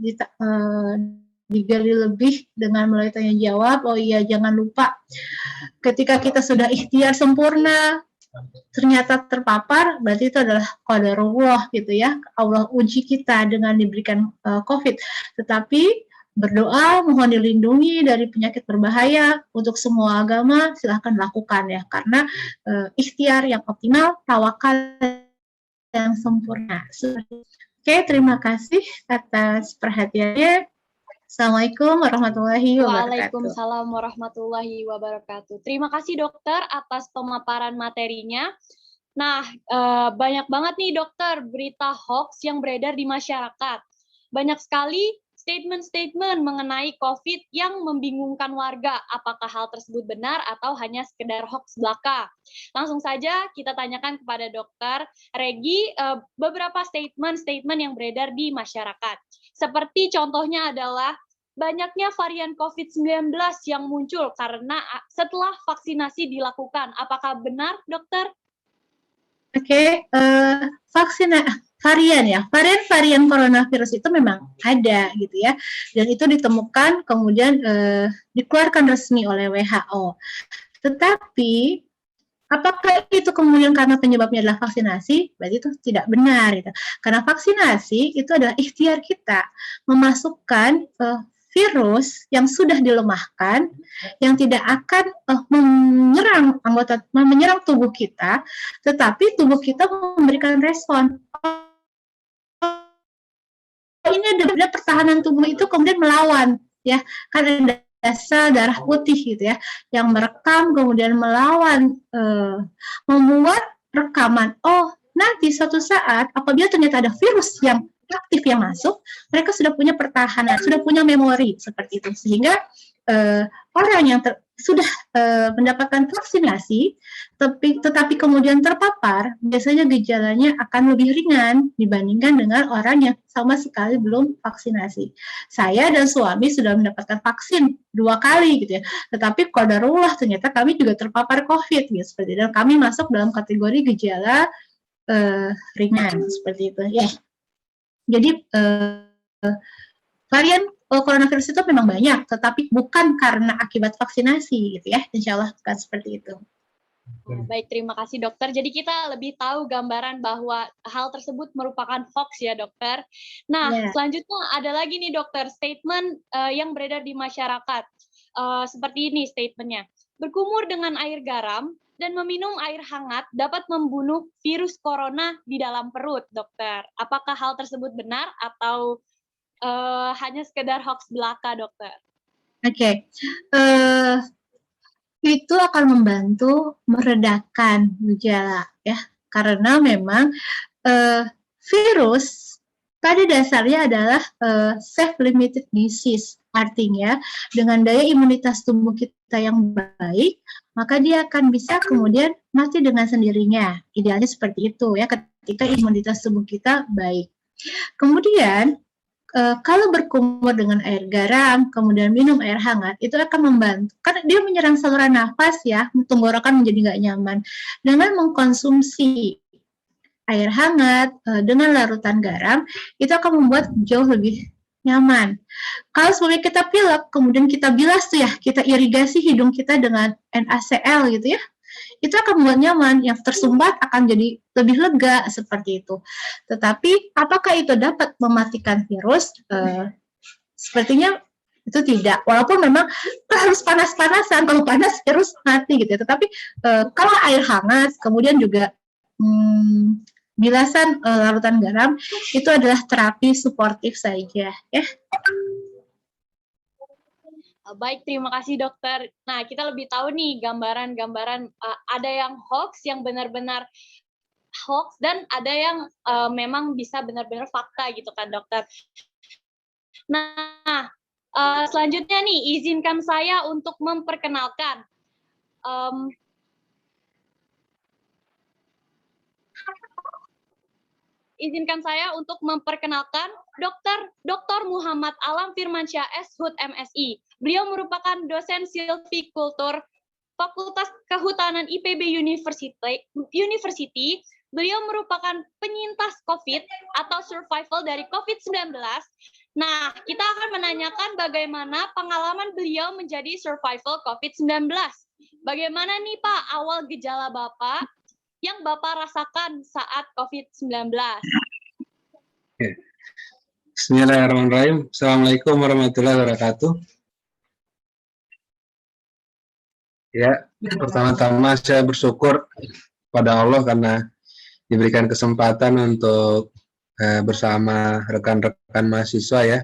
Speaker 2: digali lebih dengan melalui tanya jawab. Oh iya, jangan lupa ketika kita sudah ikhtiar sempurna, ternyata terpapar, berarti itu adalah qadarullah gitu ya. Allah uji kita dengan diberikan COVID. Tetapi berdoa, mohon dilindungi dari penyakit berbahaya. Untuk semua agama silahkan lakukan ya, karena ikhtiar yang optimal, tawakal yang sempurna. Oke, terima kasih atas perhatiannya. Assalamualaikum warahmatullahi wabarakatuh.
Speaker 1: Waalaikumsalam warahmatullahi wabarakatuh. Terima kasih dokter atas pemaparan materinya. Nah, banyak banget nih dokter berita hoax yang beredar di masyarakat. Banyak sekali statement-statement mengenai COVID yang membingungkan warga. Apakah hal tersebut benar atau hanya sekedar hoax belaka? Langsung saja kita tanyakan kepada dokter Regi beberapa statement-statement yang beredar di masyarakat. Seperti contohnya adalah banyaknya varian COVID-19 yang muncul karena setelah vaksinasi dilakukan. Apakah benar, dokter?
Speaker 2: Oke, varian coronavirus itu memang ada gitu ya, dan itu ditemukan kemudian dikeluarkan resmi oleh WHO. Tetapi apakah itu kemudian karena penyebabnya adalah vaksinasi? Berarti itu tidak benar gitu. Karena vaksinasi itu adalah ikhtiar kita memasukkan virus yang sudah dilemahkan, yang tidak akan menyerang tubuh kita, tetapi tubuh kita memberikan respon. Ini ada pertahanan tubuh itu kemudian melawan, ya, karena sel darah putih gitu ya, yang merekam kemudian melawan, membuat rekaman. Oh, nanti suatu saat apabila ternyata ada virus yang aktif yang masuk, mereka sudah punya pertahanan, sudah punya memori seperti itu, sehingga orang yang sudah mendapatkan vaksinasi, tetapi kemudian terpapar, biasanya gejalanya akan lebih ringan dibandingkan dengan orang yang sama sekali belum vaksinasi. Saya dan suami sudah mendapatkan vaksin 2 kali gitu ya, tetapi qadarullah ternyata kami juga terpapar COVID ya seperti itu. Dan kami masuk dalam kategori gejala ringan seperti itu ya. Jadi varian coronavirus itu memang banyak, tetapi bukan karena akibat vaksinasi, gitu ya. Insya Allah bukan seperti itu.
Speaker 1: Baik, terima kasih dokter. Jadi kita lebih tahu gambaran bahwa hal tersebut merupakan hoax ya dokter. Nah, selanjutnya ada lagi nih dokter, statement yang beredar di masyarakat. Seperti ini statementnya. Berkumur dengan air garam dan meminum air hangat dapat membunuh virus corona di dalam perut, dokter. Apakah hal tersebut benar atau hanya sekedar hoax belaka, dokter?
Speaker 2: Oke. Itu akan membantu meredakan gejala ya, karena memang virus pada dasarnya adalah self-limited disease. Artinya dengan daya imunitas tubuh kita yang baik, maka dia akan bisa kemudian mati dengan sendirinya. Idealnya seperti itu ya, ketika imunitas tubuh kita baik. Kemudian kalau berkumur dengan air garam, kemudian minum air hangat, itu akan membantu. Karena dia menyerang saluran nafas ya, tenggorokan menjadi nggak nyaman. Dengan mengkonsumsi air hangat dengan larutan garam, itu akan membuat jauh lebih nyaman. Kalau sebelumnya kita pilek, kemudian kita bilas tuh ya, kita irigasi hidung kita dengan NaCl gitu ya, itu akan membuat nyaman, yang tersumbat akan jadi lebih lega seperti itu. Tetapi apakah itu dapat mematikan virus? Sepertinya itu tidak. Walaupun memang harus panas-panasan, kalau panas virus mati gitu ya. Tetapi kalau air hangat, kemudian juga bilasan larutan garam, itu adalah terapi suportif saja ya.
Speaker 1: Baik, terima kasih dokter. Nah, kita lebih tahu nih gambaran-gambaran ada yang hoax, yang benar-benar hoax, dan ada yang memang bisa benar-benar fakta gitu kan dokter. Nah, selanjutnya nih, izinkan saya untuk memperkenalkan Dr. Muhammad Alam Firmansyah SHUT MSI. Beliau merupakan dosen silvikultur Fakultas Kehutanan IPB University. Beliau merupakan penyintas COVID atau survival dari COVID-19. Nah, kita akan menanyakan bagaimana pengalaman beliau menjadi survival COVID-19. Bagaimana nih Pak awal gejala Bapak yang Bapak rasakan saat COVID-19?
Speaker 3: Bismillahirrahmanirrahim. Assalamualaikum warahmatullahi wabarakatuh. Ya, pertama-tama saya bersyukur pada Allah karena diberikan kesempatan untuk bersama rekan-rekan mahasiswa ya.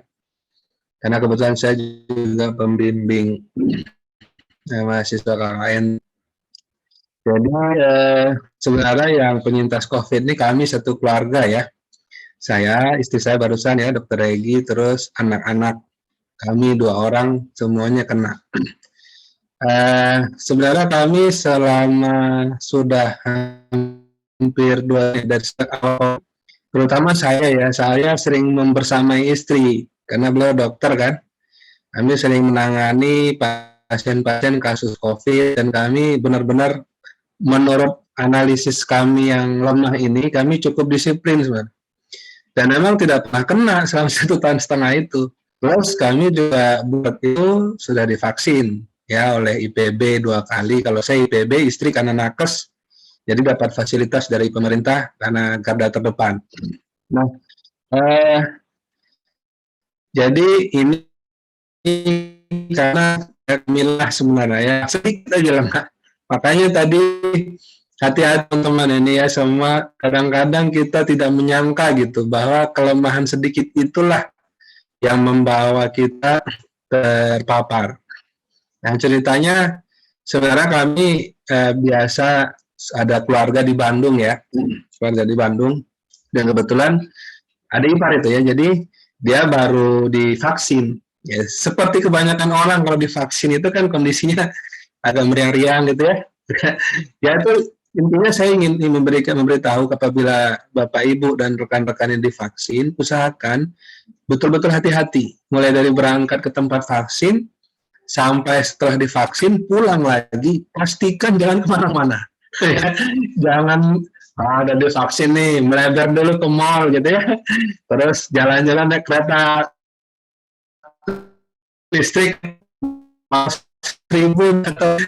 Speaker 3: Karena kebetulan saya juga pembimbing mahasiswa KKN. Jadi sebenarnya yang penyintas COVID ini kami satu keluarga ya. Saya, istri saya barusan ya, Dr. Regi, terus anak-anak kami 2 orang semuanya kena. Sebenarnya kami selama sudah hampir 2 dari awal, terutama saya ya, saya sering membersamai istri karena beliau dokter kan. Kami sering menangani pasien-pasien kasus COVID dan kami benar-benar menurut analisis kami yang lemah ini, kami cukup disiplin sebenarnya. Dan memang tidak pernah kena selama 1,5 tahun itu. Terus kami juga buat itu sudah divaksin ya oleh IPB 2 kali. Kalau saya IPB, istri karena nakes, jadi dapat fasilitas dari pemerintah karena garda terdepan. Nah, jadi ini karena milah sebenarnya ya, sedikit aja lah. Makanya tadi hati-hati teman-teman ini ya, semua kadang-kadang kita tidak menyangka gitu bahwa kelemahan sedikit itulah yang membawa kita terpapar. Nah ceritanya sebenarnya kami biasa ada keluarga di Bandung ya, keluarga di Bandung, dan kebetulan ada ipar itu ya, jadi dia baru divaksin. Ya, seperti kebanyakan orang kalau divaksin itu kan kondisinya agak meriang-riang gitu ya. Ya itu intinya saya ingin memberitahu apabila Bapak Ibu dan rekan-rekan yang divaksin, usahakan betul-betul hati-hati. Mulai dari berangkat ke tempat vaksin, sampai setelah divaksin, pulang lagi, pastikan jangan kemana-mana. Jangan ada divaksin nih, melebar dulu ke mall gitu ya. Terus jalan-jalan naik kereta listrik, 1.000 atau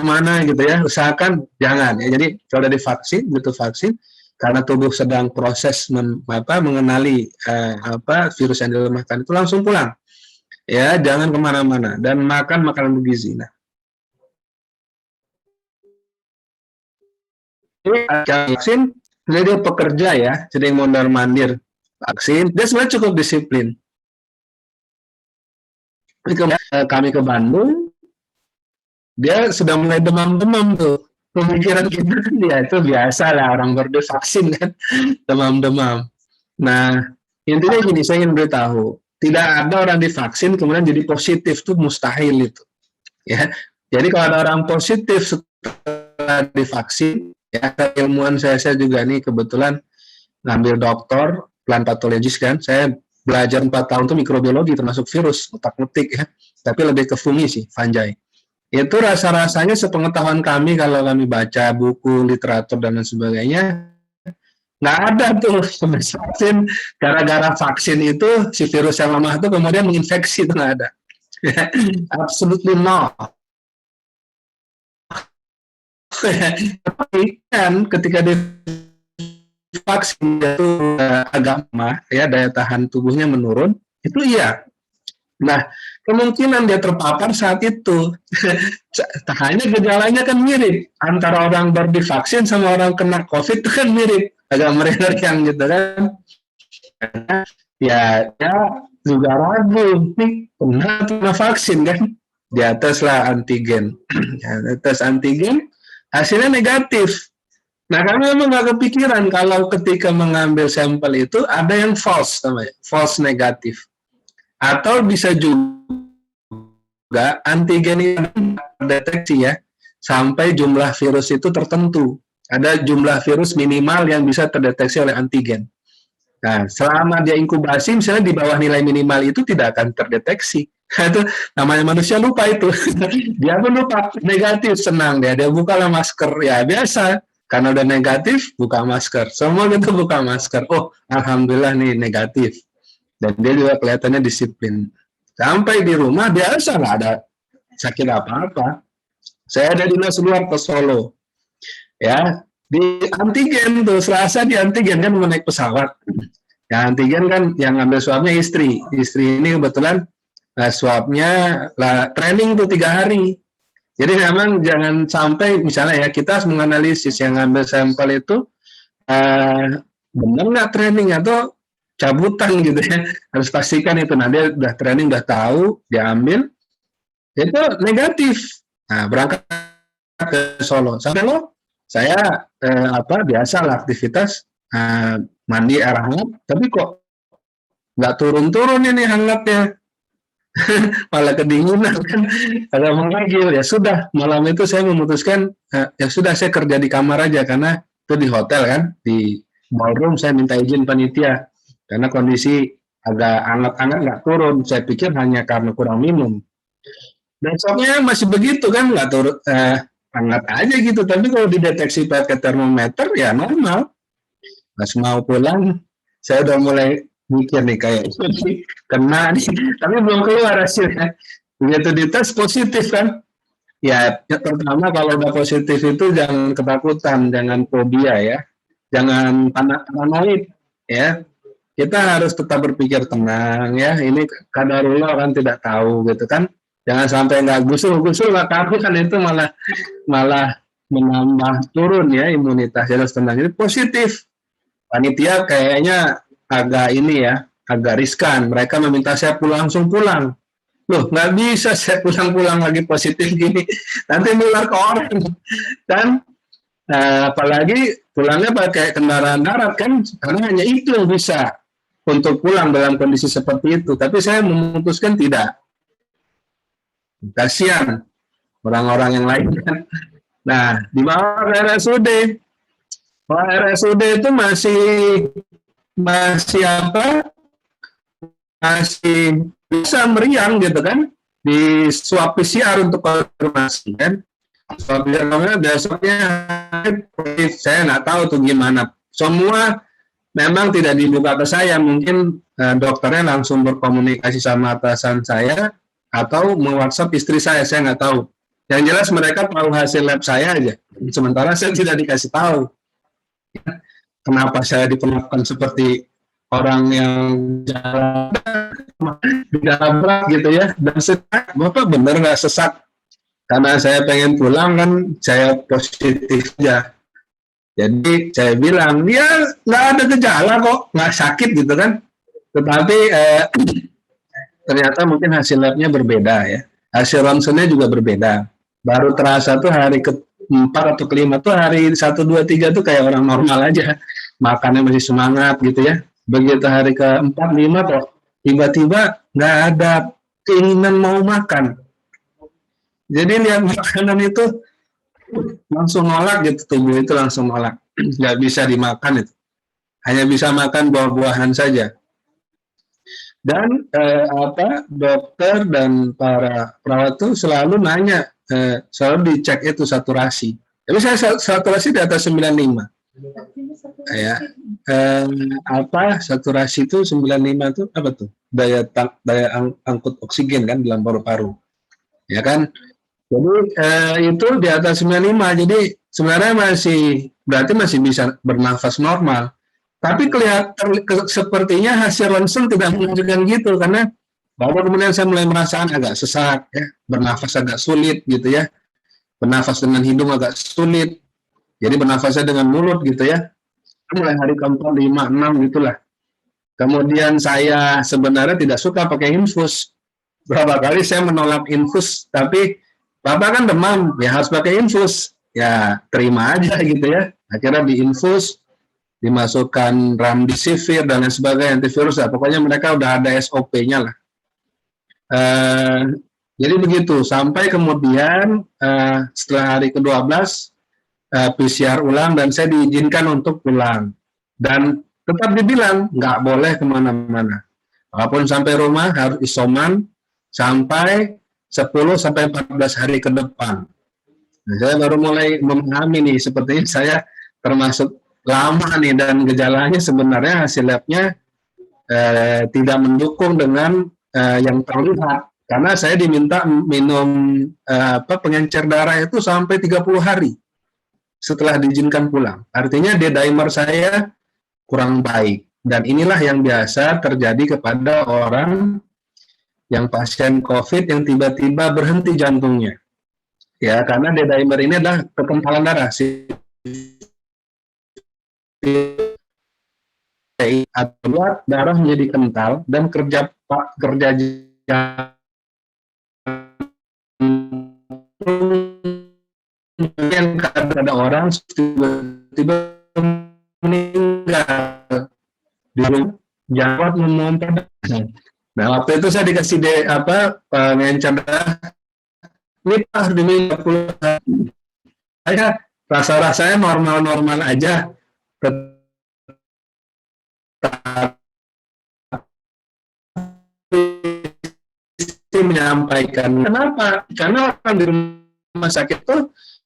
Speaker 3: mana gitu ya, usahakan jangan ya. Jadi kalau udah divaksin, butuh vaksin, karena tubuh sedang proses mengenali virus yang dilemahkan itu, langsung pulang ya, jangan kemana-mana dan makan makanan bergizi. Nah, vaksin jadi dia pekerja ya, sering mondar mandir vaksin, dia sebenarnya cukup disiplin. Kami ke Bandung, dia sudah mulai demam-demam tuh. Pemikiran kita kan ya itu biasa lah, orang baru vaksin kan demam-demam. Nah, intinya gini, saya ingin beritahu, tidak ada orang divaksin kemudian jadi positif, tuh mustahil itu. Ya, jadi kalau ada orang positif setelah divaksin, ya ilmuwan saya juga nih kebetulan ngambil doktor plant patologis kan, saya belajar 4 tahun tuh mikrobiologi termasuk virus, otak-atik ya, tapi lebih ke fungi sih, fungi. Itu rasa-rasanya sepengetahuan kami kalau kami baca buku, literatur dan lain sebagainya, nggak ada tuh vaksin, gara-gara vaksin itu si virus yang lemah itu kemudian menginfeksi, itu nggak ada. Absolutely not. Kan ketika divaksin itu agak lemah ya, daya tahan tubuhnya menurun, itu iya. Nah, kemungkinan dia terpapar saat itu. Hanya gejalanya kan mirip antara orang baru divaksin sama orang kena COVID itu kan mirip, agak meriang gitu kan. Ya juga ragu nih, kena vaksin kan, di atas lah antigen. Di atas antigen hasilnya negatif. Nah, kami memang nggak kepikiran kalau ketika mengambil sampel itu ada yang false namanya, false negatif. Atau bisa juga antigen itu terdeteksi ya, sampai jumlah virus itu tertentu. Ada jumlah virus minimal yang bisa terdeteksi oleh antigen. Nah, selama dia inkubasi, misalnya di bawah nilai minimal itu tidak akan terdeteksi. Itu namanya manusia lupa itu. Dia pun lupa, negatif, senang dia bukalah masker, ya biasa. Karena udah negatif, buka masker. Semua gitu buka masker. Oh, alhamdulillah nih negatif. Dan dia juga kelihatannya disiplin. Sampai di rumah biasa nggak ada sakit apa-apa. Saya ada dinas luar ke Solo. Ya, di antigen tuh, Selasa di antigen kan mau naik pesawat. Ya, antigen kan yang ngambil swabnya istri. Istri ini kebetulan swabnya training tuh 3 hari. Jadi memang jangan sampai misalnya ya kita harus menganalisis yang ngambil sampel itu benar nggak training atau cabutan gitu ya. Harus pastikan itu. Nah, dia udah training, udah tahu, dia ambil, itu negatif. Nah, berangkat ke Solo. Sampai lo, saya biasalah aktivitas mandi air hangat, tapi kok nggak turun-turun ini hangatnya. Malah kedinginan kan, agak menggigil. Ya sudah, malam itu saya memutuskan ya sudah, saya kerja di kamar aja karena itu di hotel kan, di ballroom. Saya minta izin panitia karena kondisi agak hangat-hangat nggak turun. Saya pikir hanya karena kurang minum. Besoknya masih begitu kan, nggak turun, hangat aja gitu. Tapi kalau dideteksi pakai termometer ya normal. Pas mau pulang, saya udah mulai mikir nih kayak kena nih, tapi belum keluar hasilnya. Begitu dites positif kan, ya pertama kalau udah positif itu jangan ketakutan, jangan fobia ya, jangan paranoid ya. Kita harus tetap berpikir tenang ya. Ini kadarullah kan, tidak tahu gitu kan. Jangan sampai nggak gusul-gusul, nggak takut kan, itu malah menambah turun ya imunitas. Harus tenang. Jadi positif. Panitia kayaknya agak ini ya, agak riskan. Mereka meminta saya langsung pulang. Loh, nggak bisa saya pulang-pulang lagi positif gini. Nanti nular ke orang. Dan apalagi pulangnya pakai kendaraan darat kan, karena hanya itu yang bisa untuk pulang dalam kondisi seperti itu. Tapi saya memutuskan tidak. Kasihan. orang-orang yang lain kan. Nah, di bawah RSUD. Kalau RSUD itu masih apa? Masih bisa meriang gitu kan? Di swab PCR untuk konfirmasi kan. Swab PCR besoknya saya nggak tahu tuh gimana. Semua memang tidak dibuka ke saya. Mungkin dokternya langsung berkomunikasi sama atasan saya atau me-WhatsApp istri saya nggak tahu. Yang jelas mereka tahu hasil lab saya aja. Sementara saya tidak dikasih tahu. Kenapa saya diperlakukan seperti orang yang gejala berat gitu ya. Dan sesak, Bapak bener nggak sesak? Karena saya pengen pulang kan, saya positif aja. Jadi saya bilang, dia nggak ada gejala kok, nggak sakit gitu kan. Tetapi ternyata mungkin hasil labnya berbeda ya. Hasil ronsennya juga berbeda. Baru terasa tuh hari ke-4 atau ke-5 tuh hari 1, 2, 3 tuh kayak orang normal aja. Makannya masih semangat gitu ya. Begitu hari ke-4, 5 kok tiba-tiba nggak ada keinginan mau makan. Jadi lihat makanan itu langsung nolak gitu, tubuh itu langsung nolak. Nggak bisa dimakan itu. Hanya bisa makan buah-buahan saja. Dan dokter dan para perawat itu selalu nanya, selalu dicek itu saturasi. Tapi saya saturasi di atas 95. Ya, saturasi itu 95 itu apa tuh? Daya angkut oksigen kan dalam paru-paru. Ya kan? Jadi itu di atas 95. Jadi sebenarnya berarti masih bisa bernafas normal. Tapi sepertinya hasil ronsen tidak menunjukkan gitu, karena baru kemudian saya mulai merasakan agak sesak, ya, bernafas agak sulit gitu ya, bernafas dengan hidung agak sulit, jadi bernafasnya dengan mulut gitu ya. Mulai hari ke-4, 5, 6 gitulah. Kemudian saya sebenarnya tidak suka pakai infus. Berapa kali saya menolak infus, tapi Bapak kan demam, ya harus pakai infus. Ya terima aja gitu ya. Akhirnya diinfus, dimasukkan remdesivir dan lain sebagainya, antivirus lah. Pokoknya mereka udah ada SOP-nya lah. Jadi begitu, sampai kemudian setelah hari ke-12 PCR ulang dan saya diizinkan untuk pulang. Dan tetap dibilang nggak boleh kemana-mana. Walaupun sampai rumah harus isoman sampai 10-14 hari ke depan. Nah, saya baru mulai memahami nih, sepertinya saya termasuk lama nih, dan gejalanya sebenarnya hasil labnya tidak mendukung dengan yang terlihat, karena saya diminta minum pengencer darah itu sampai 30 hari setelah diizinkan pulang. Artinya D-dimer saya kurang baik, dan inilah yang biasa terjadi kepada orang yang pasien COVID yang tiba-tiba berhenti jantungnya. Ya, karena D-dimer ini adalah kekentalan darah. Buat darah menjadi kental dan kerja yang ada orang tiba-tiba meninggal di rumah, jawab memompa. Nah, waktu itu saya dikasih pengencer darah ini harus diminum 30 hari. Saya rasa-rasanya normal-normal aja. Menyampaikan kenapa? Karena orang di rumah sakit itu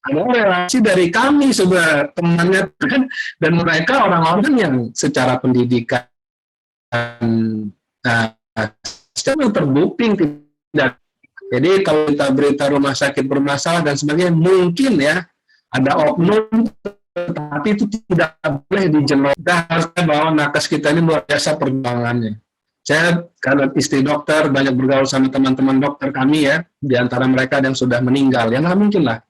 Speaker 3: ada relasi dari kami sebenarnya, temannya kan, dan mereka orang-orang yang secara pendidikan secara terbukti tidak. Jadi kalau kita berita rumah sakit bermasalah dan sebagainya, mungkin ya ada oknum, tapi itu tidak boleh dijelaskan. Kita harus bahwa nakes kita ini luar biasa perjuangannya. Saya karena istri dokter, banyak bergaul sama teman-teman dokter kami ya, di antara mereka yang sudah meninggal. Ya nggak mungkin lah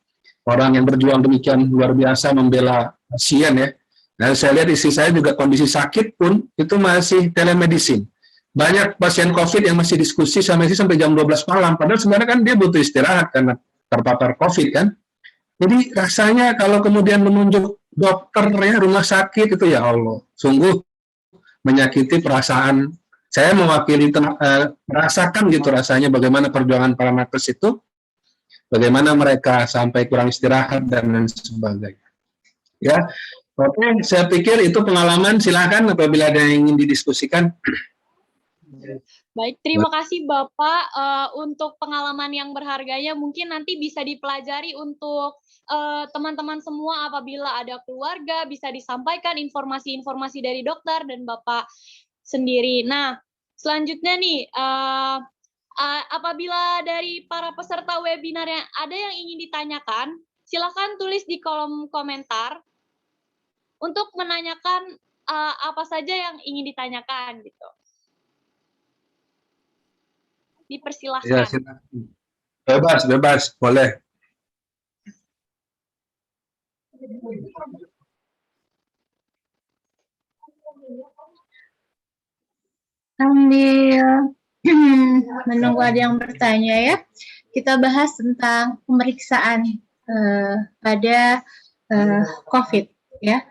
Speaker 3: orang yang berjuang demikian luar biasa membela pasien ya. Nah, saya lihat istri saya juga kondisi sakit pun itu masih telemedicine. Banyak pasien COVID yang masih diskusi sampai jam 12 malam, padahal sebenarnya kan dia butuh istirahat karena terpapar COVID kan. Jadi rasanya kalau kemudian menunjuk dokter ya, rumah sakit itu, ya Allah, sungguh menyakiti perasaan. Saya mewakili merasakan gitu rasanya bagaimana perjuangan para nakes itu. bagaimana mereka sampai kurang istirahat dan lain sebagainya. Ya, oke, saya pikir itu pengalaman. Silakan apabila ada yang ingin didiskusikan.
Speaker 1: Baik, terima kasih Bapak untuk pengalaman yang berharganya. Mungkin nanti bisa dipelajari untuk teman-teman semua apabila ada keluarga, bisa disampaikan informasi-informasi dari dokter dan Bapak sendiri. Nah, selanjutnya nih, apabila dari para peserta webinar yang ada yang ingin ditanyakan, silakan tulis di kolom komentar untuk menanyakan apa saja yang ingin ditanyakan gitu.
Speaker 3: Ya,
Speaker 1: Dipersilahkan.
Speaker 3: silakan. Bebas, boleh.
Speaker 2: Sambil menunggu ada yang bertanya ya, kita bahas tentang pemeriksaan pada COVID ya.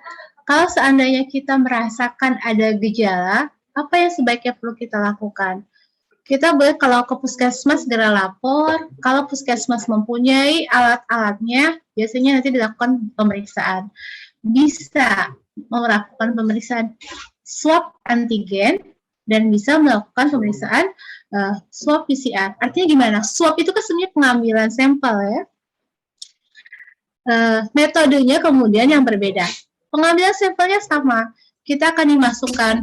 Speaker 2: Kalau seandainya kita merasakan ada gejala, apa yang sebaiknya perlu kita lakukan? Kita boleh kalau ke puskesmas segera lapor, kalau puskesmas mempunyai alat-alatnya, biasanya nanti dilakukan pemeriksaan. Bisa melakukan pemeriksaan swab antigen dan bisa melakukan pemeriksaan swab PCR. Artinya gimana? Swab itu kan sebenarnya pengambilan sampel ya. Metodenya kemudian yang berbeda. Pengambilan sampelnya sama. Kita akan dimasukkan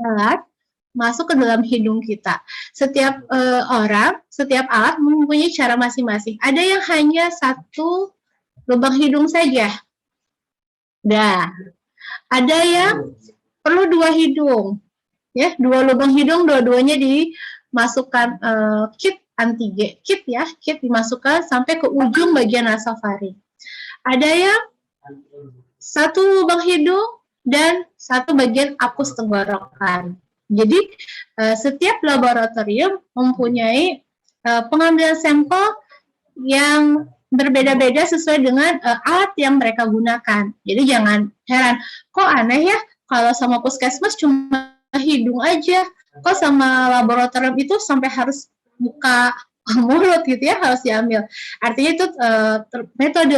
Speaker 2: alat masuk ke dalam hidung kita. Setiap orang, setiap alat mempunyai cara masing-masing. Ada yang hanya satu lubang hidung saja. Dah. Ada yang perlu dua hidung. Ya, dua lubang hidung, dua-duanya dimasukkan kit antigen, kit dimasukkan sampai ke ujung bagian nasofaring. Ada yang satu lubang hidung dan satu bagian apus tenggorokan. Jadi setiap laboratorium mempunyai pengambilan sampel yang berbeda-beda sesuai dengan alat yang mereka gunakan. Jadi jangan heran, kok aneh ya kalau sama puskesmas cuma hidung aja, kok sama laboratorium itu sampai harus buka mulut gitu ya, harus diambil. Artinya itu metode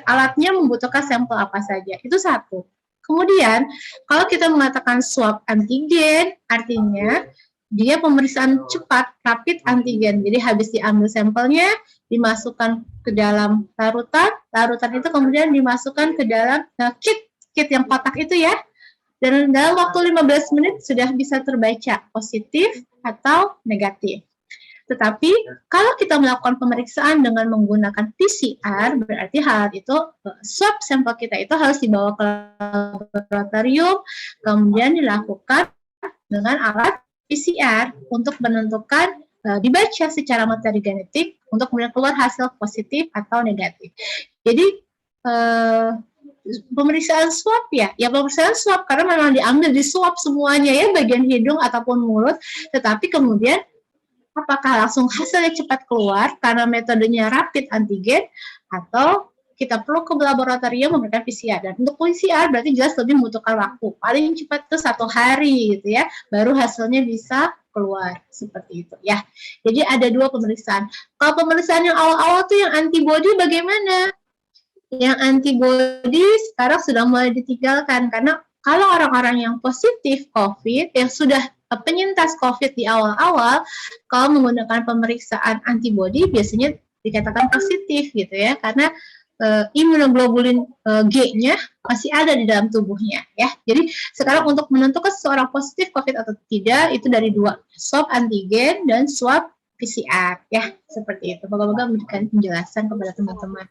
Speaker 2: alatnya membutuhkan sampel apa saja. Itu satu. Kemudian, kalau kita mengatakan swab antigen, artinya dia pemeriksaan cepat, rapid antigen. Jadi habis diambil sampelnya, dimasukkan ke dalam larutan itu kemudian dimasukkan ke dalam kit yang kotak itu ya. Dan dalam waktu 15 menit sudah bisa terbaca positif atau negatif. Tetapi kalau kita melakukan pemeriksaan dengan menggunakan PCR, berarti hal itu swab sampel kita itu harus dibawa ke laboratorium, kemudian dilakukan dengan alat PCR untuk menentukan dibaca secara materi genetik untuk kemudian keluar hasil positif atau negatif. Jadi pemeriksaan swab ya pemeriksaan swab karena memang diambil di swab semuanya ya bagian hidung ataupun mulut, tetapi kemudian apakah langsung hasilnya cepat keluar karena metodenya rapid antigen atau kita perlu ke laboratorium memberikan PCR. Dan untuk PCR berarti jelas lebih membutuhkan waktu. Paling cepat itu 1 hari gitu ya, baru hasilnya bisa keluar seperti itu ya. Jadi ada 2 pemeriksaan. Kalau pemeriksaan yang awal-awal tuh yang antibody bagaimana? Yang antibody sekarang sudah mulai ditinggalkan karena kalau orang-orang yang positif COVID yang sudah penyintas COVID di awal-awal, kalau menggunakan pemeriksaan antibody biasanya dikatakan positif gitu ya, karena imunoglobulin G-nya masih ada di dalam tubuhnya ya. Jadi sekarang untuk menentukan seseorang positif COVID atau tidak itu dari 2, swab antigen dan swab PCR ya, seperti itu. Moga-moga memberikan penjelasan kepada teman-teman.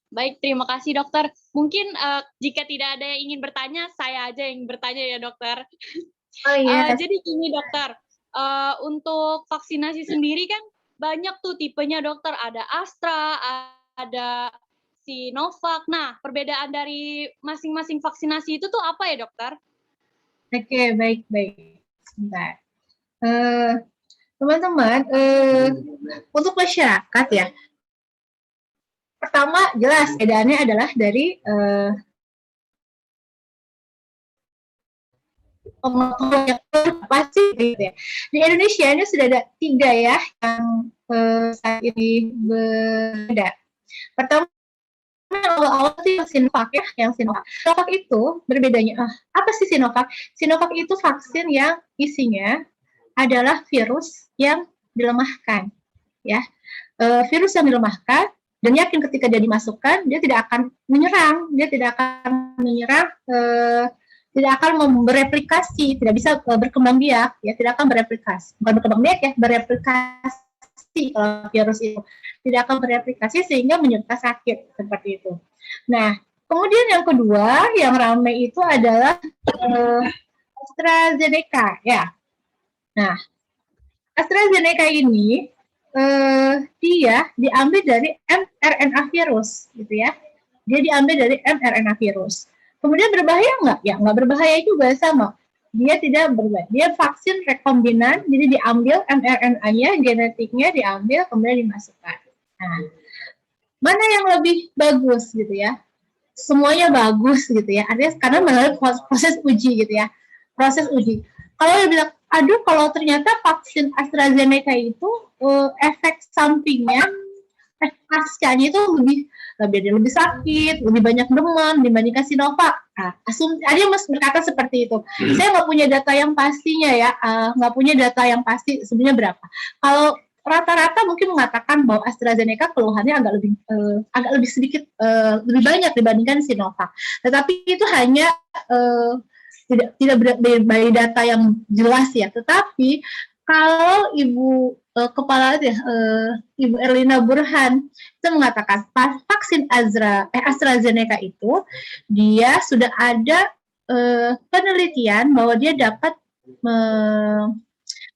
Speaker 1: Baik, terima kasih dokter. Mungkin jika tidak ada yang ingin bertanya, saya aja yang bertanya ya dokter.
Speaker 2: Oh iya.
Speaker 1: Jadi gini dokter, untuk vaksinasi sendiri kan banyak tuh tipenya dokter, ada Astra, ada Sinovac. Nah, perbedaan dari masing-masing vaksinasi itu tuh apa ya dokter?
Speaker 2: Oke, baik. Sebentar. Teman-teman, untuk masyarakat ya, pertama jelas edarannya adalah dari pasti gitu ya. Di Indonesia ini sudah ada 3 ya yang saat ini berbeda. Pertama, awal-awal itu Sinovac ya, yang Sinovac. Sinovac itu berbedanya, apa sih Sinovac? Sinovac itu vaksin yang isinya adalah virus yang dilemahkan, ya. Virus yang dilemahkan, dan yakin ketika dia dimasukkan, dia tidak akan menyerang, tidak akan bereplikasi, tidak bisa berkembang biak, ya, tidak akan bereplikasi, bukan berkembang biak ya, bereplikasi kalau virus itu tidak akan bereplikasi sehingga menyerta sakit seperti itu. Nah, kemudian yang kedua yang ramai itu adalah AstraZeneca, ya. Nah, AstraZeneca ini dia diambil dari mRNA virus, gitu ya. Dia diambil dari mRNA virus. Kemudian berbahaya nggak? Ya, nggak berbahaya juga, sama. Dia tidak berbahaya. Dia vaksin rekombinan, jadi diambil mRNA-nya, genetiknya diambil, kemudian dimasukkan. Nah, mana yang lebih bagus, gitu ya? Semuanya bagus, gitu ya. Artinya karena melalui proses uji, gitu ya. Proses uji. Kalau dia bilang, aduh, kalau ternyata vaksin AstraZeneca itu efek sampingnya, pascanya itu lebih sakit, lebih banyak demam dibandingkan Sinovac. Nah, ada yang berkata seperti itu. Saya nggak punya data yang pastinya ya, nggak punya data yang pasti sebenarnya berapa. Kalau rata-rata mungkin mengatakan bahwa AstraZeneca keluhannya agak lebih sedikit, lebih banyak dibandingkan Sinovac. Tetapi itu hanya tidak dari data yang jelas ya. Tetapi kalau Ibu Kepala Ibu Erlina Burhan itu mengatakan vaksin AstraZeneca itu dia sudah ada penelitian bahwa dia dapat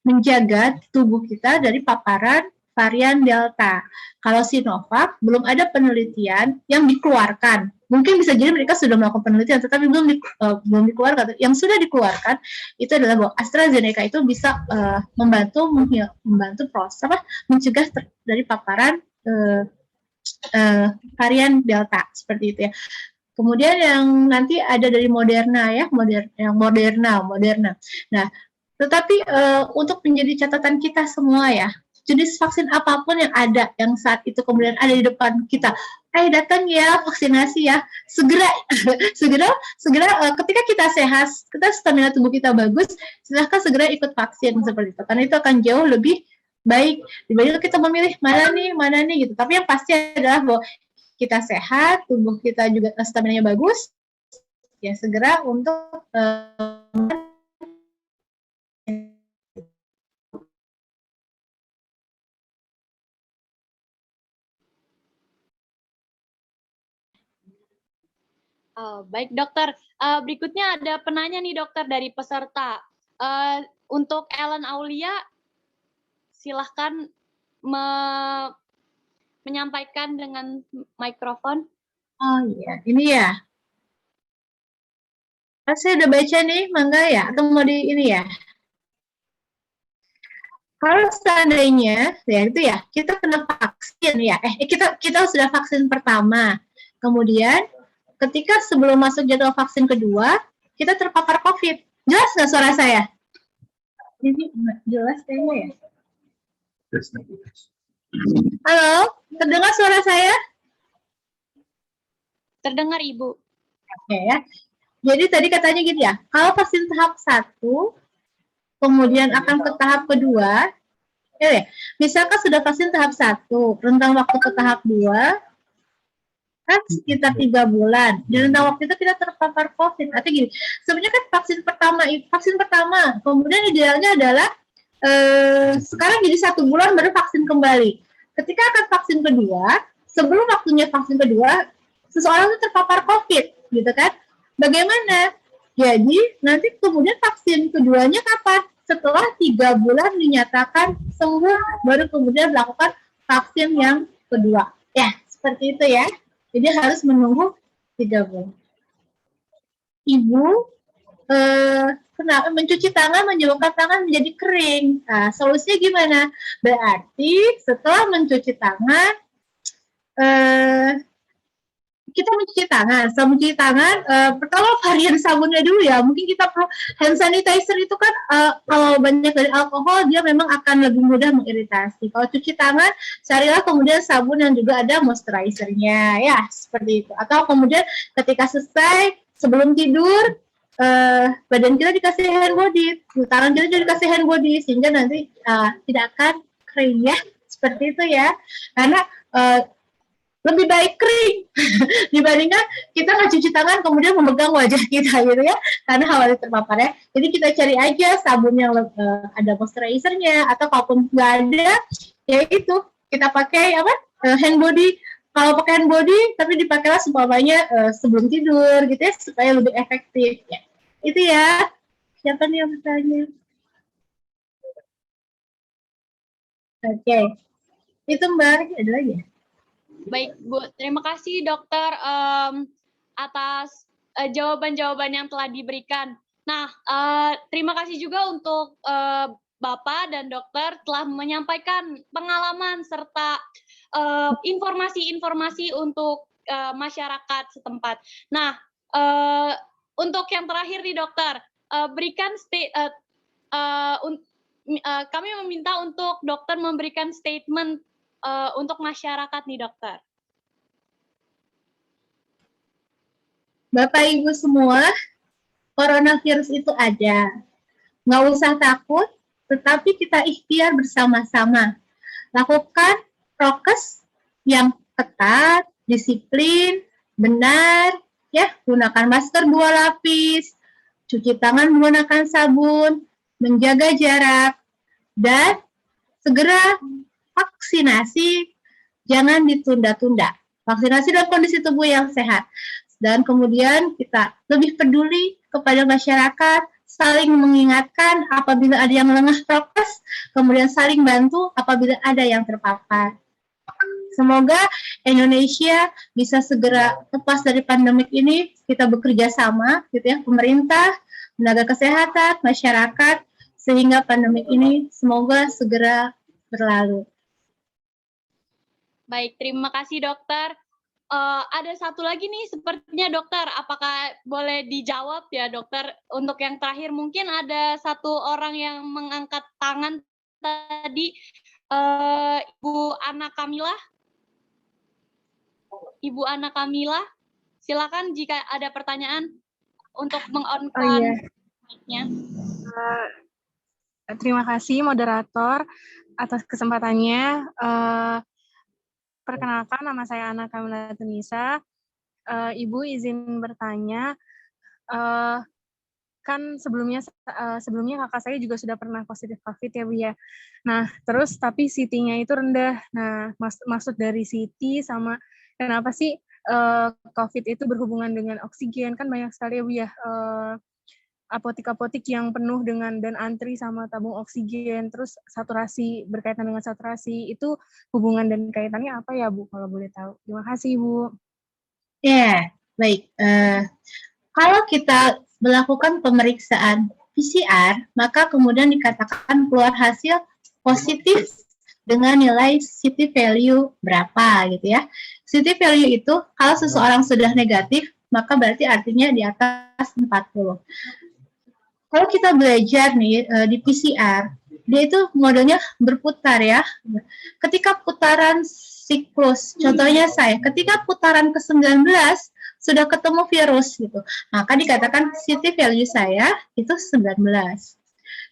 Speaker 2: menjaga tubuh kita dari paparan varian Delta. Kalau Sinovac belum ada penelitian yang dikeluarkan. Mungkin bisa jadi mereka sudah melakukan penelitian, tetapi belum dikeluarkan. Yang sudah dikeluarkan itu adalah bahwa AstraZeneca itu bisa membantu mencegah dari paparan varian Delta seperti itu ya. Kemudian yang nanti ada dari Moderna ya, Moderna. Nah, tetapi untuk menjadi catatan kita semua ya, jenis vaksin apapun yang ada, yang saat itu kemudian ada di depan kita, datang ya vaksinasi ya, segera ketika kita sehat, kita stamina tubuh kita bagus, silahkan segera ikut vaksin seperti itu, karena itu akan jauh lebih baik dibanding kita memilih mana nih gitu. Tapi yang pasti adalah bahwa kita sehat, tubuh kita juga stamina-nya bagus, ya segera untuk
Speaker 1: baik dokter, berikutnya ada penanya nih dokter dari peserta. Untuk Ellen Aulia, silahkan menyampaikan dengan mikrofon.
Speaker 2: Oh iya, ini ya. Saya udah baca nih, mangga ya, atau mau di ini ya? Kalau seandainya, ya itu ya, kita kena vaksin ya, kita sudah vaksin pertama, kemudian ketika sebelum masuk jadwal vaksin kedua, kita terpapar COVID. Jelas nggak suara saya? Ini jelas kayaknya ya. Halo, terdengar suara saya?
Speaker 1: Terdengar Ibu.
Speaker 2: Oke ya. Jadi tadi katanya gitu ya, kalau vaksin tahap 1, kemudian akan ke tahap kedua, misalkan sudah vaksin tahap 1, rentang waktu ke tahap 2, kan sekitar 3 bulan. Di rentang waktu itu kita terpapar COVID. Artinya gini, sebenarnya kan vaksin pertama, kemudian idealnya adalah sekarang jadi 1 bulan baru vaksin kembali. Ketika akan vaksin kedua, sebelum waktunya vaksin kedua, seseorang itu terpapar COVID, gitu kan? Bagaimana? Jadi nanti kemudian vaksin keduanya kapan? Setelah 3 bulan dinyatakan sembuh, baru kemudian melakukan vaksin yang kedua. Ya, seperti itu ya. Jadi harus menunggu 3 bulan. Ibu, kenapa mencuci tangan menyebabkan tangan menjadi kering? Nah, solusinya gimana? Berarti setelah mencuci tangan, kita mencuci tangan. Setelah mencuci tangan, pertama varian sabunnya dulu ya. Mungkin kita perlu hand sanitizer itu kan kalau banyak dari alkohol dia memang akan lebih mudah mengiritasi. Kalau cuci tangan, carilah kemudian sabun yang juga ada moisturizernya ya seperti itu. Atau kemudian ketika selesai sebelum tidur badan kita dikasih hand body, tangan kita juga dikasih hand body sehingga nanti tidak akan kering ya seperti itu ya. Karena lebih baik kering dibandingkan kita nggak cuci tangan kemudian memegang wajah kita gitu ya, karena khawatir terpapar ya. Jadi kita cari aja sabun yang ada moisturizernya, atau kalaupun nggak ada ya itu kita pakai hand body. Kalau pakai hand body tapi dipakailah seumpamanya sebelum tidur gitu ya supaya lebih efektif ya. Itu ya. Siapa nih yang bertanya? Oke. Itu Mbak, ada lagi ya?
Speaker 1: Baik, Bu. Terima kasih, Dokter, atas jawaban-jawaban yang telah diberikan. Nah, terima kasih juga untuk Bapak dan Dokter telah menyampaikan pengalaman serta informasi-informasi untuk masyarakat setempat. Nah, untuk yang terakhir nih, Dokter, berikan kami meminta untuk Dokter memberikan statement untuk masyarakat nih, Dokter.
Speaker 2: Bapak Ibu semua, coronavirus itu ada. Nggak usah takut, tetapi kita ikhtiar bersama-sama. Lakukan prokes yang ketat, disiplin, benar, ya, gunakan masker 2 lapis, cuci tangan menggunakan sabun, menjaga jarak, dan segera vaksinasi, jangan ditunda-tunda. Vaksinasi dalam kondisi tubuh yang sehat. Dan kemudian kita lebih peduli kepada masyarakat, saling mengingatkan apabila ada yang lengah prokes, kemudian saling bantu apabila ada yang terpapar. Semoga Indonesia bisa segera lepas dari pandemik ini, kita bekerja sama, gitu ya, pemerintah, tenaga kesehatan, masyarakat, sehingga pandemik ini semoga segera berlalu.
Speaker 1: Baik, terima kasih, Dokter. Ada satu lagi nih sepertinya, Dokter. Apakah boleh dijawab ya, Dokter? Untuk yang terakhir mungkin ada satu orang yang mengangkat tangan tadi, Ibu Ana Kamila. Ibu Ana Kamila, silakan jika ada pertanyaan untuk meng-on-kan mic-nya.
Speaker 4: Terima kasih moderator atas kesempatannya. Perkenalkan, nama saya Ana Kamila Tunisa. Ibu izin bertanya, kan sebelumnya kakak saya juga sudah pernah positif COVID ya Bu ya. Nah terus tapi CT-nya itu rendah. Nah maksud dari CT sama kenapa sih COVID itu berhubungan dengan oksigen, kan banyak sekali ya Bu ya apotik-apotik yang penuh dengan dan antri sama tabung oksigen, terus saturasi, berkaitan dengan saturasi, itu hubungan dan kaitannya apa ya Bu, kalau boleh tahu? Terima kasih Bu.
Speaker 2: Ya, baik. Kalau kita melakukan pemeriksaan PCR, maka kemudian dikatakan keluar hasil positif dengan nilai CT value berapa gitu ya. CT value itu kalau seseorang sudah negatif, maka berarti artinya di atas 40. Kalau kita belajar nih di PCR, dia itu modelnya berputar ya. Ketika putaran siklus, contohnya ketika putaran ke-19 sudah ketemu virus gitu, maka dikatakan CT value saya itu 19.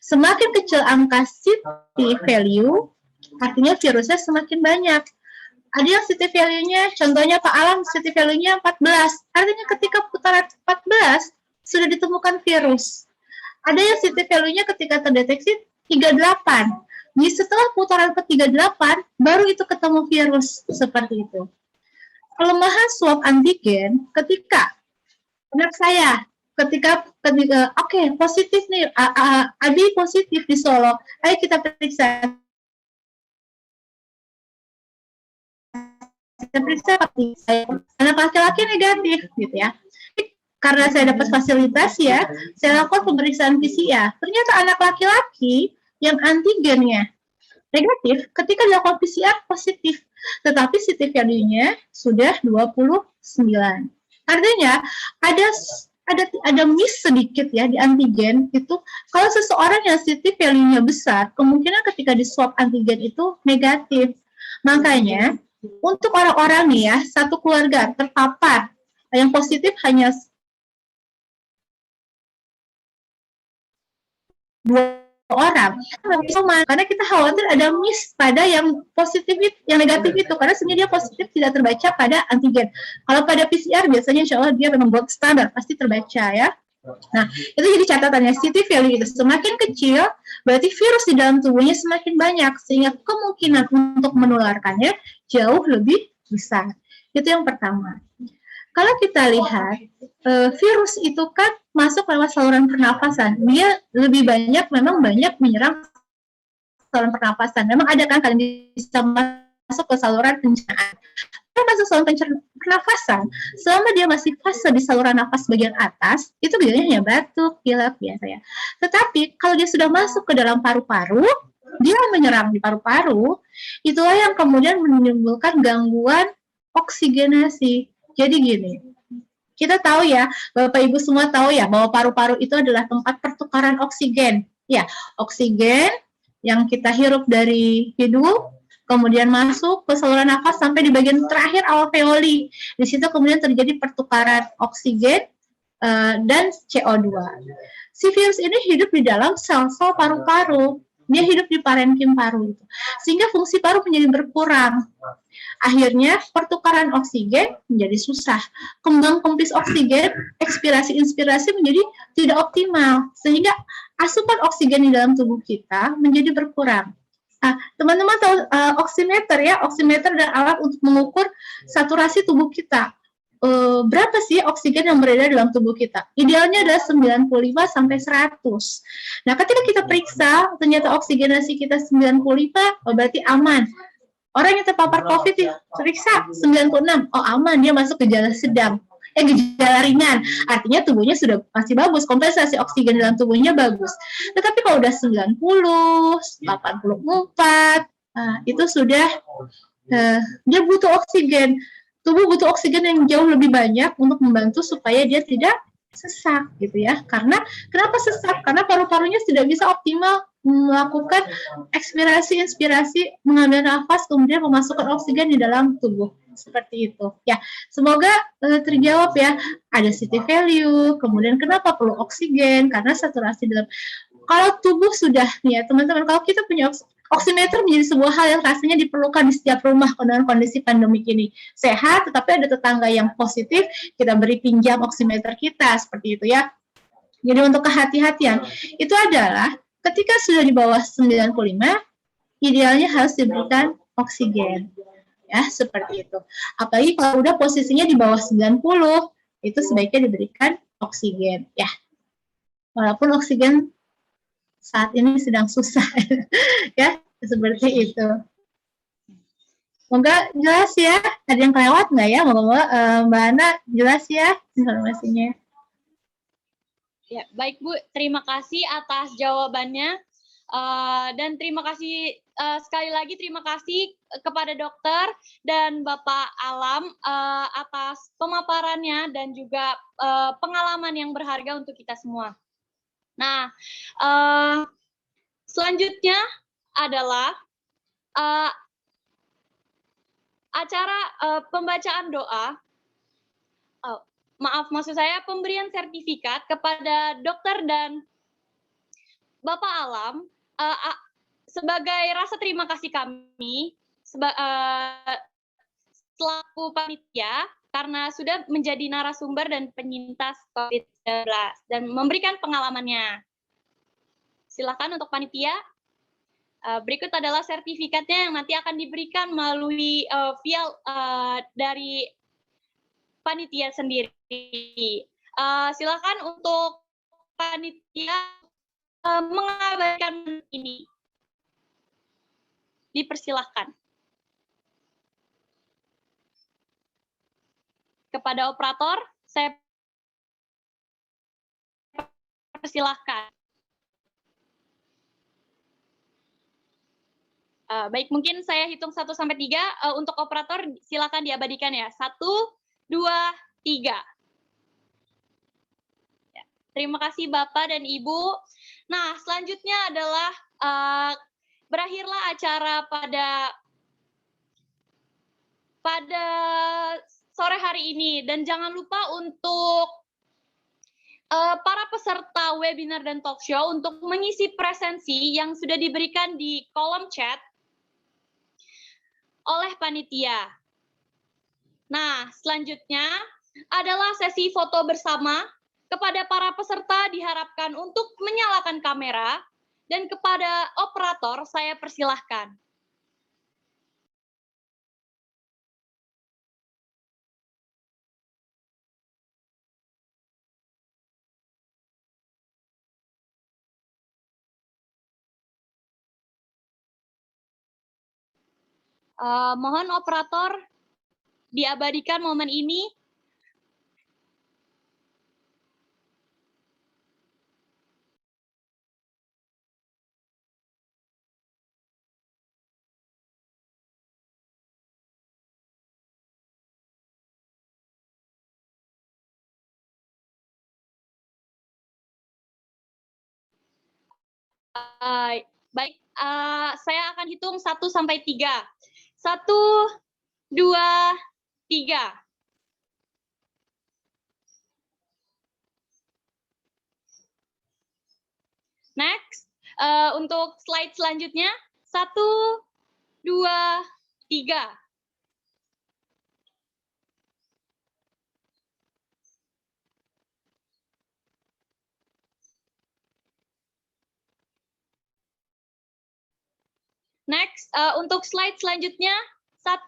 Speaker 2: Semakin kecil angka CT value, artinya virusnya semakin banyak. Ada yang CT value-nya, contohnya Pak Alam, CT value-nya 14. Artinya ketika putaran 14 sudah ditemukan virus. Ada yang CT value-nya ketika terdeteksi 38. Jadi setelah putaran ke-38, baru itu ketemu virus, seperti itu. Kelemahan swab antigen ketika anak saya, ketika oke, positif nih, Adi positif di Solo, ayo kita periksa. Kita periksa anak laki-laki negatif, gitu ya. Karena saya dapat fasilitas ya, saya lakukan pemeriksaan PCR. Ternyata anak laki-laki yang antigennya negatif, ketika dilakukan PCR positif, tetapi CT value-nya sudah 29. Artinya ada miss sedikit ya di antigen itu. Kalau seseorang yang CT value-nya besar, kemungkinan ketika di swab antigen itu negatif. Makanya untuk orang-orang nih ya, satu keluarga terpapar yang positif hanya 2 orang, karena kita khawatir ada miss pada yang positif itu, yang negatif itu, karena sebenarnya dia positif tidak terbaca pada antigen. Kalau pada PCR biasanya insya Allah dia memang gold standar, pasti terbaca ya. Nah, itu jadi catatannya, CT value itu semakin kecil, berarti virus di dalam tubuhnya semakin banyak, sehingga kemungkinan untuk menularkannya jauh lebih besar. Itu yang pertama. Kalau kita lihat, virus itu kan masuk lewat saluran pernafasan. Dia lebih banyak, memang banyak menyerang saluran pernafasan. Memang ada kan kalian bisa masuk ke saluran pencernaan. Kalau masuk saluran pernafasan, selama dia masih fase di saluran nafas bagian atas, itu gejalanya hanya batuk, pilek biasa ya. Tetapi kalau dia sudah masuk ke dalam paru-paru, dia menyerang di paru-paru, itulah yang kemudian menimbulkan gangguan oksigenasi. Jadi gini, kita tahu ya, Bapak Ibu semua tahu ya, bahwa paru-paru itu adalah tempat pertukaran oksigen. Ya, oksigen yang kita hirup dari hidung, kemudian masuk ke saluran nafas sampai di bagian terakhir alveoli. Di situ kemudian terjadi pertukaran oksigen dan CO2. Si virus ini hidup di dalam sel-sel paru-paru. Dia hidup di parenkim paru. Sehingga fungsi paru menjadi berkurang. Akhirnya pertukaran oksigen menjadi susah. Kembang kempis oksigen, ekspirasi-inspirasi menjadi tidak optimal. Sehingga asupan oksigen di dalam tubuh kita menjadi berkurang. Nah, teman-teman tahu oximeter ya, oximeter adalah alat untuk mengukur saturasi tubuh kita. Berapa sih oksigen yang beredar dalam tubuh kita? Idealnya adalah 95 sampai 100. Nah, ketika kita periksa, ternyata oksigenasi kita 95, berarti aman. Orang yang terpapar COVID periksa 96, oh aman, dia masuk gejala sedang. Gejala ringan, artinya tubuhnya sudah masih bagus, kompensasi oksigen dalam tubuhnya bagus. Tetapi kalau udah 90, 84, itu sudah dia butuh oksigen. Tubuh butuh oksigen yang jauh lebih banyak untuk membantu supaya dia tidak sesak gitu ya. Karena kenapa sesak? Karena paru-parunya tidak bisa optimal melakukan ekspirasi, inspirasi, mengambil nafas, kemudian memasukkan oksigen di dalam tubuh. Seperti itu. Ya, semoga terjawab ya. Ada CT value, kemudian kenapa perlu oksigen? Karena saturasi dalam, kalau tubuh sudah, ya teman-teman, kalau kita punya oximeter menjadi sebuah hal yang rasanya diperlukan di setiap rumah dengan kondisi pandemik ini. Sehat, tetapi ada tetangga yang positif, kita beri pinjam oximeter kita, seperti itu ya. Jadi untuk kehati-hatian, itu adalah ketika sudah di bawah 95, idealnya harus diberikan oksigen. Ya, seperti itu. Apalagi kalau udah posisinya di bawah 90, itu sebaiknya diberikan oksigen. Ya, walaupun oksigen saat ini sedang susah. Ya, seperti itu. Semoga jelas ya. Ada yang kelewat nggak ya? Moga-moga Mbak Ana jelas ya informasinya.
Speaker 1: Ya, baik Bu, terima kasih atas jawabannya. Dan terima kasih sekali lagi, terima kasih kepada dokter dan Bapak Alam atas pemaparannya dan juga pengalaman yang berharga untuk kita semua. Nah, selanjutnya adalah acara pembacaan doa. Maksud saya pemberian sertifikat kepada dokter dan Bapak Alam sebagai rasa terima kasih kami selaku panitia karena sudah menjadi narasumber dan penyintas COVID-19 dan memberikan pengalamannya. Silakan untuk panitia. Berikut adalah sertifikatnya yang nanti akan diberikan melalui via dari panitia sendiri. Silakan untuk panitia mengabaikan ini. Dipersilahkan. Kepada operator, saya persilahkan. 。 . 。 . 。 . 。 . 。 . 。 . 。 . 。 . 。 . 。 . 。 . 。 . 。 . 。 . 。 . 。 . 。 。 。 。 。 。 。 。 。 。 。 。 。 。 。 。
Speaker 2: Oke,
Speaker 1: Baik, mungkin saya hitung 1 sampai 3. Untuk operator silakan diabadikan ya. 1, 2, 3. Ya, terima kasih Bapak dan Ibu. Nah, selanjutnya adalah berakhirlah acara pada sore hari ini, dan jangan lupa untuk para peserta webinar dan talk show untuk mengisi presensi yang sudah diberikan di kolom chat oleh panitia. Nah, selanjutnya adalah sesi foto bersama. Kepada para peserta diharapkan untuk menyalakan kamera, dan kepada operator saya persilahkan. Mohon operator diabadikan momen ini. Baik, saya akan hitung 1 sampai 3. 1, 2, 3. Next, untuk slide selanjutnya, 1, 2, 3. Next, untuk slide selanjutnya, 1,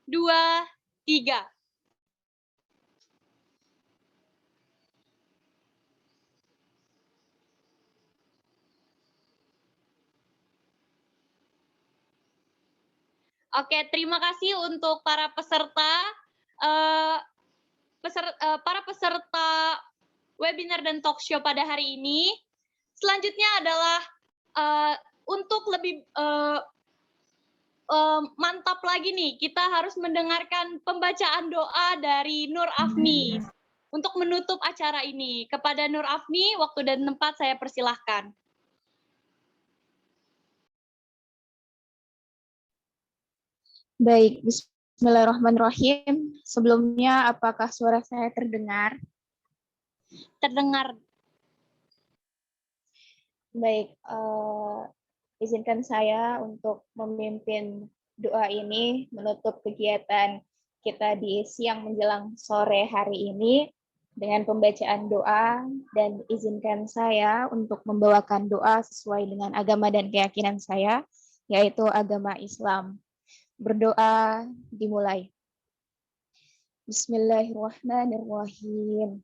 Speaker 1: 2, 3. Oke, terima kasih untuk para peserta webinar dan talk show pada hari ini. Selanjutnya adalah untuk lebih mantap lagi nih, kita harus mendengarkan pembacaan doa dari Nur Afni untuk menutup acara ini. Kepada Nur Afni, waktu dan tempat saya persilahkan.
Speaker 5: Baik, bismillahirrahmanirrahim. Sebelumnya, apakah suara saya terdengar?
Speaker 1: Terdengar.
Speaker 5: Baik, izinkan saya untuk memimpin doa ini menutup kegiatan kita di siang menjelang sore hari ini dengan pembacaan doa, dan izinkan saya untuk membawakan doa sesuai dengan agama dan keyakinan saya, yaitu agama Islam. Berdoa dimulai. Bismillahirrahmanirrahim.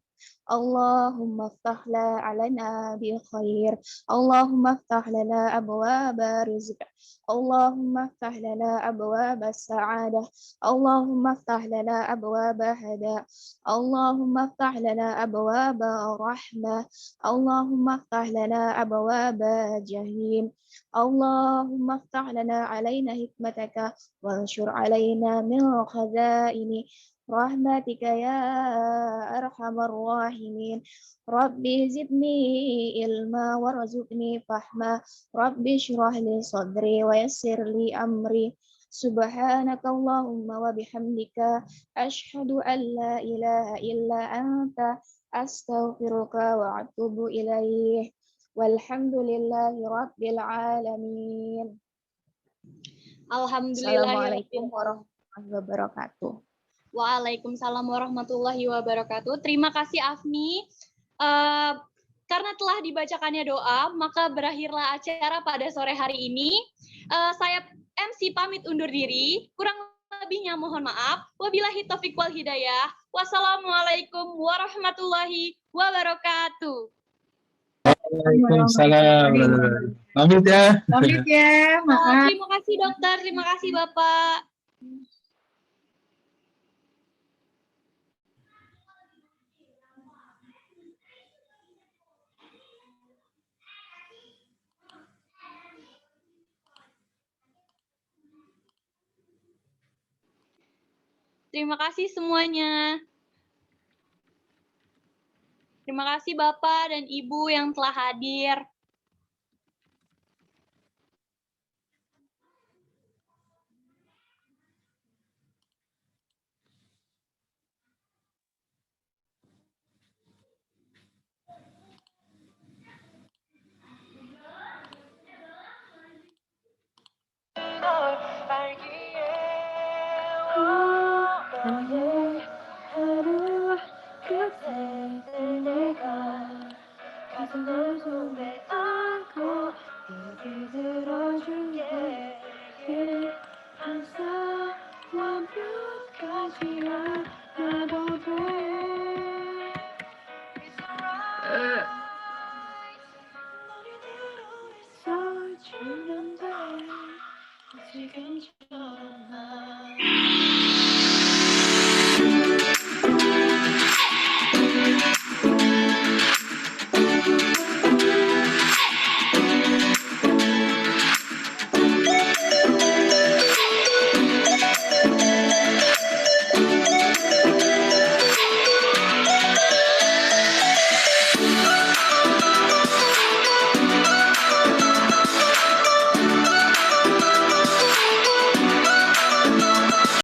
Speaker 5: Allahumma ftah alana bil khair. Allahumma ftah lana abwaba rizq. Allahumma ftah lana abwaba sa'adah. Allahumma ftah lana abwaba hada. Allahumma ftah lana abwaba rahmah. Allahumma ftah lana abwaba jahim. Allahumma ftah lana alayna hikmataka wanshur alayna min khazaini rahmatika ya arhamar rahimin. Rabbi zidni ilma warzuqni fahma. Rabbi shrah li sadri wa yassir li amri. Subhanakallahumma wa bihamdika asyhadu an la ilaha illa anta astaghfiruka wa atubu ilaih. Walhamdulillahi rabbil alamin. Assalamualaikum warahmatullahi wabarakatuh.
Speaker 1: Waalaikumsalam warahmatullahi wabarakatuh. Terima kasih Afni. Karena telah dibacakannya doa, maka berakhirlah acara pada sore hari ini. Saya MC pamit undur diri. Kurang lebihnya mohon maaf. Wabillahi taufiq wal hidayah. Wassalamualaikum warahmatullahi wabarakatuh.
Speaker 3: Waalaikumsalam. Pamit ya.
Speaker 2: Pamit ya, maaf.
Speaker 1: Terima kasih dokter, terima kasih Bapak. Terima kasih semuanya. Terima kasih Bapak dan Ibu yang telah hadir.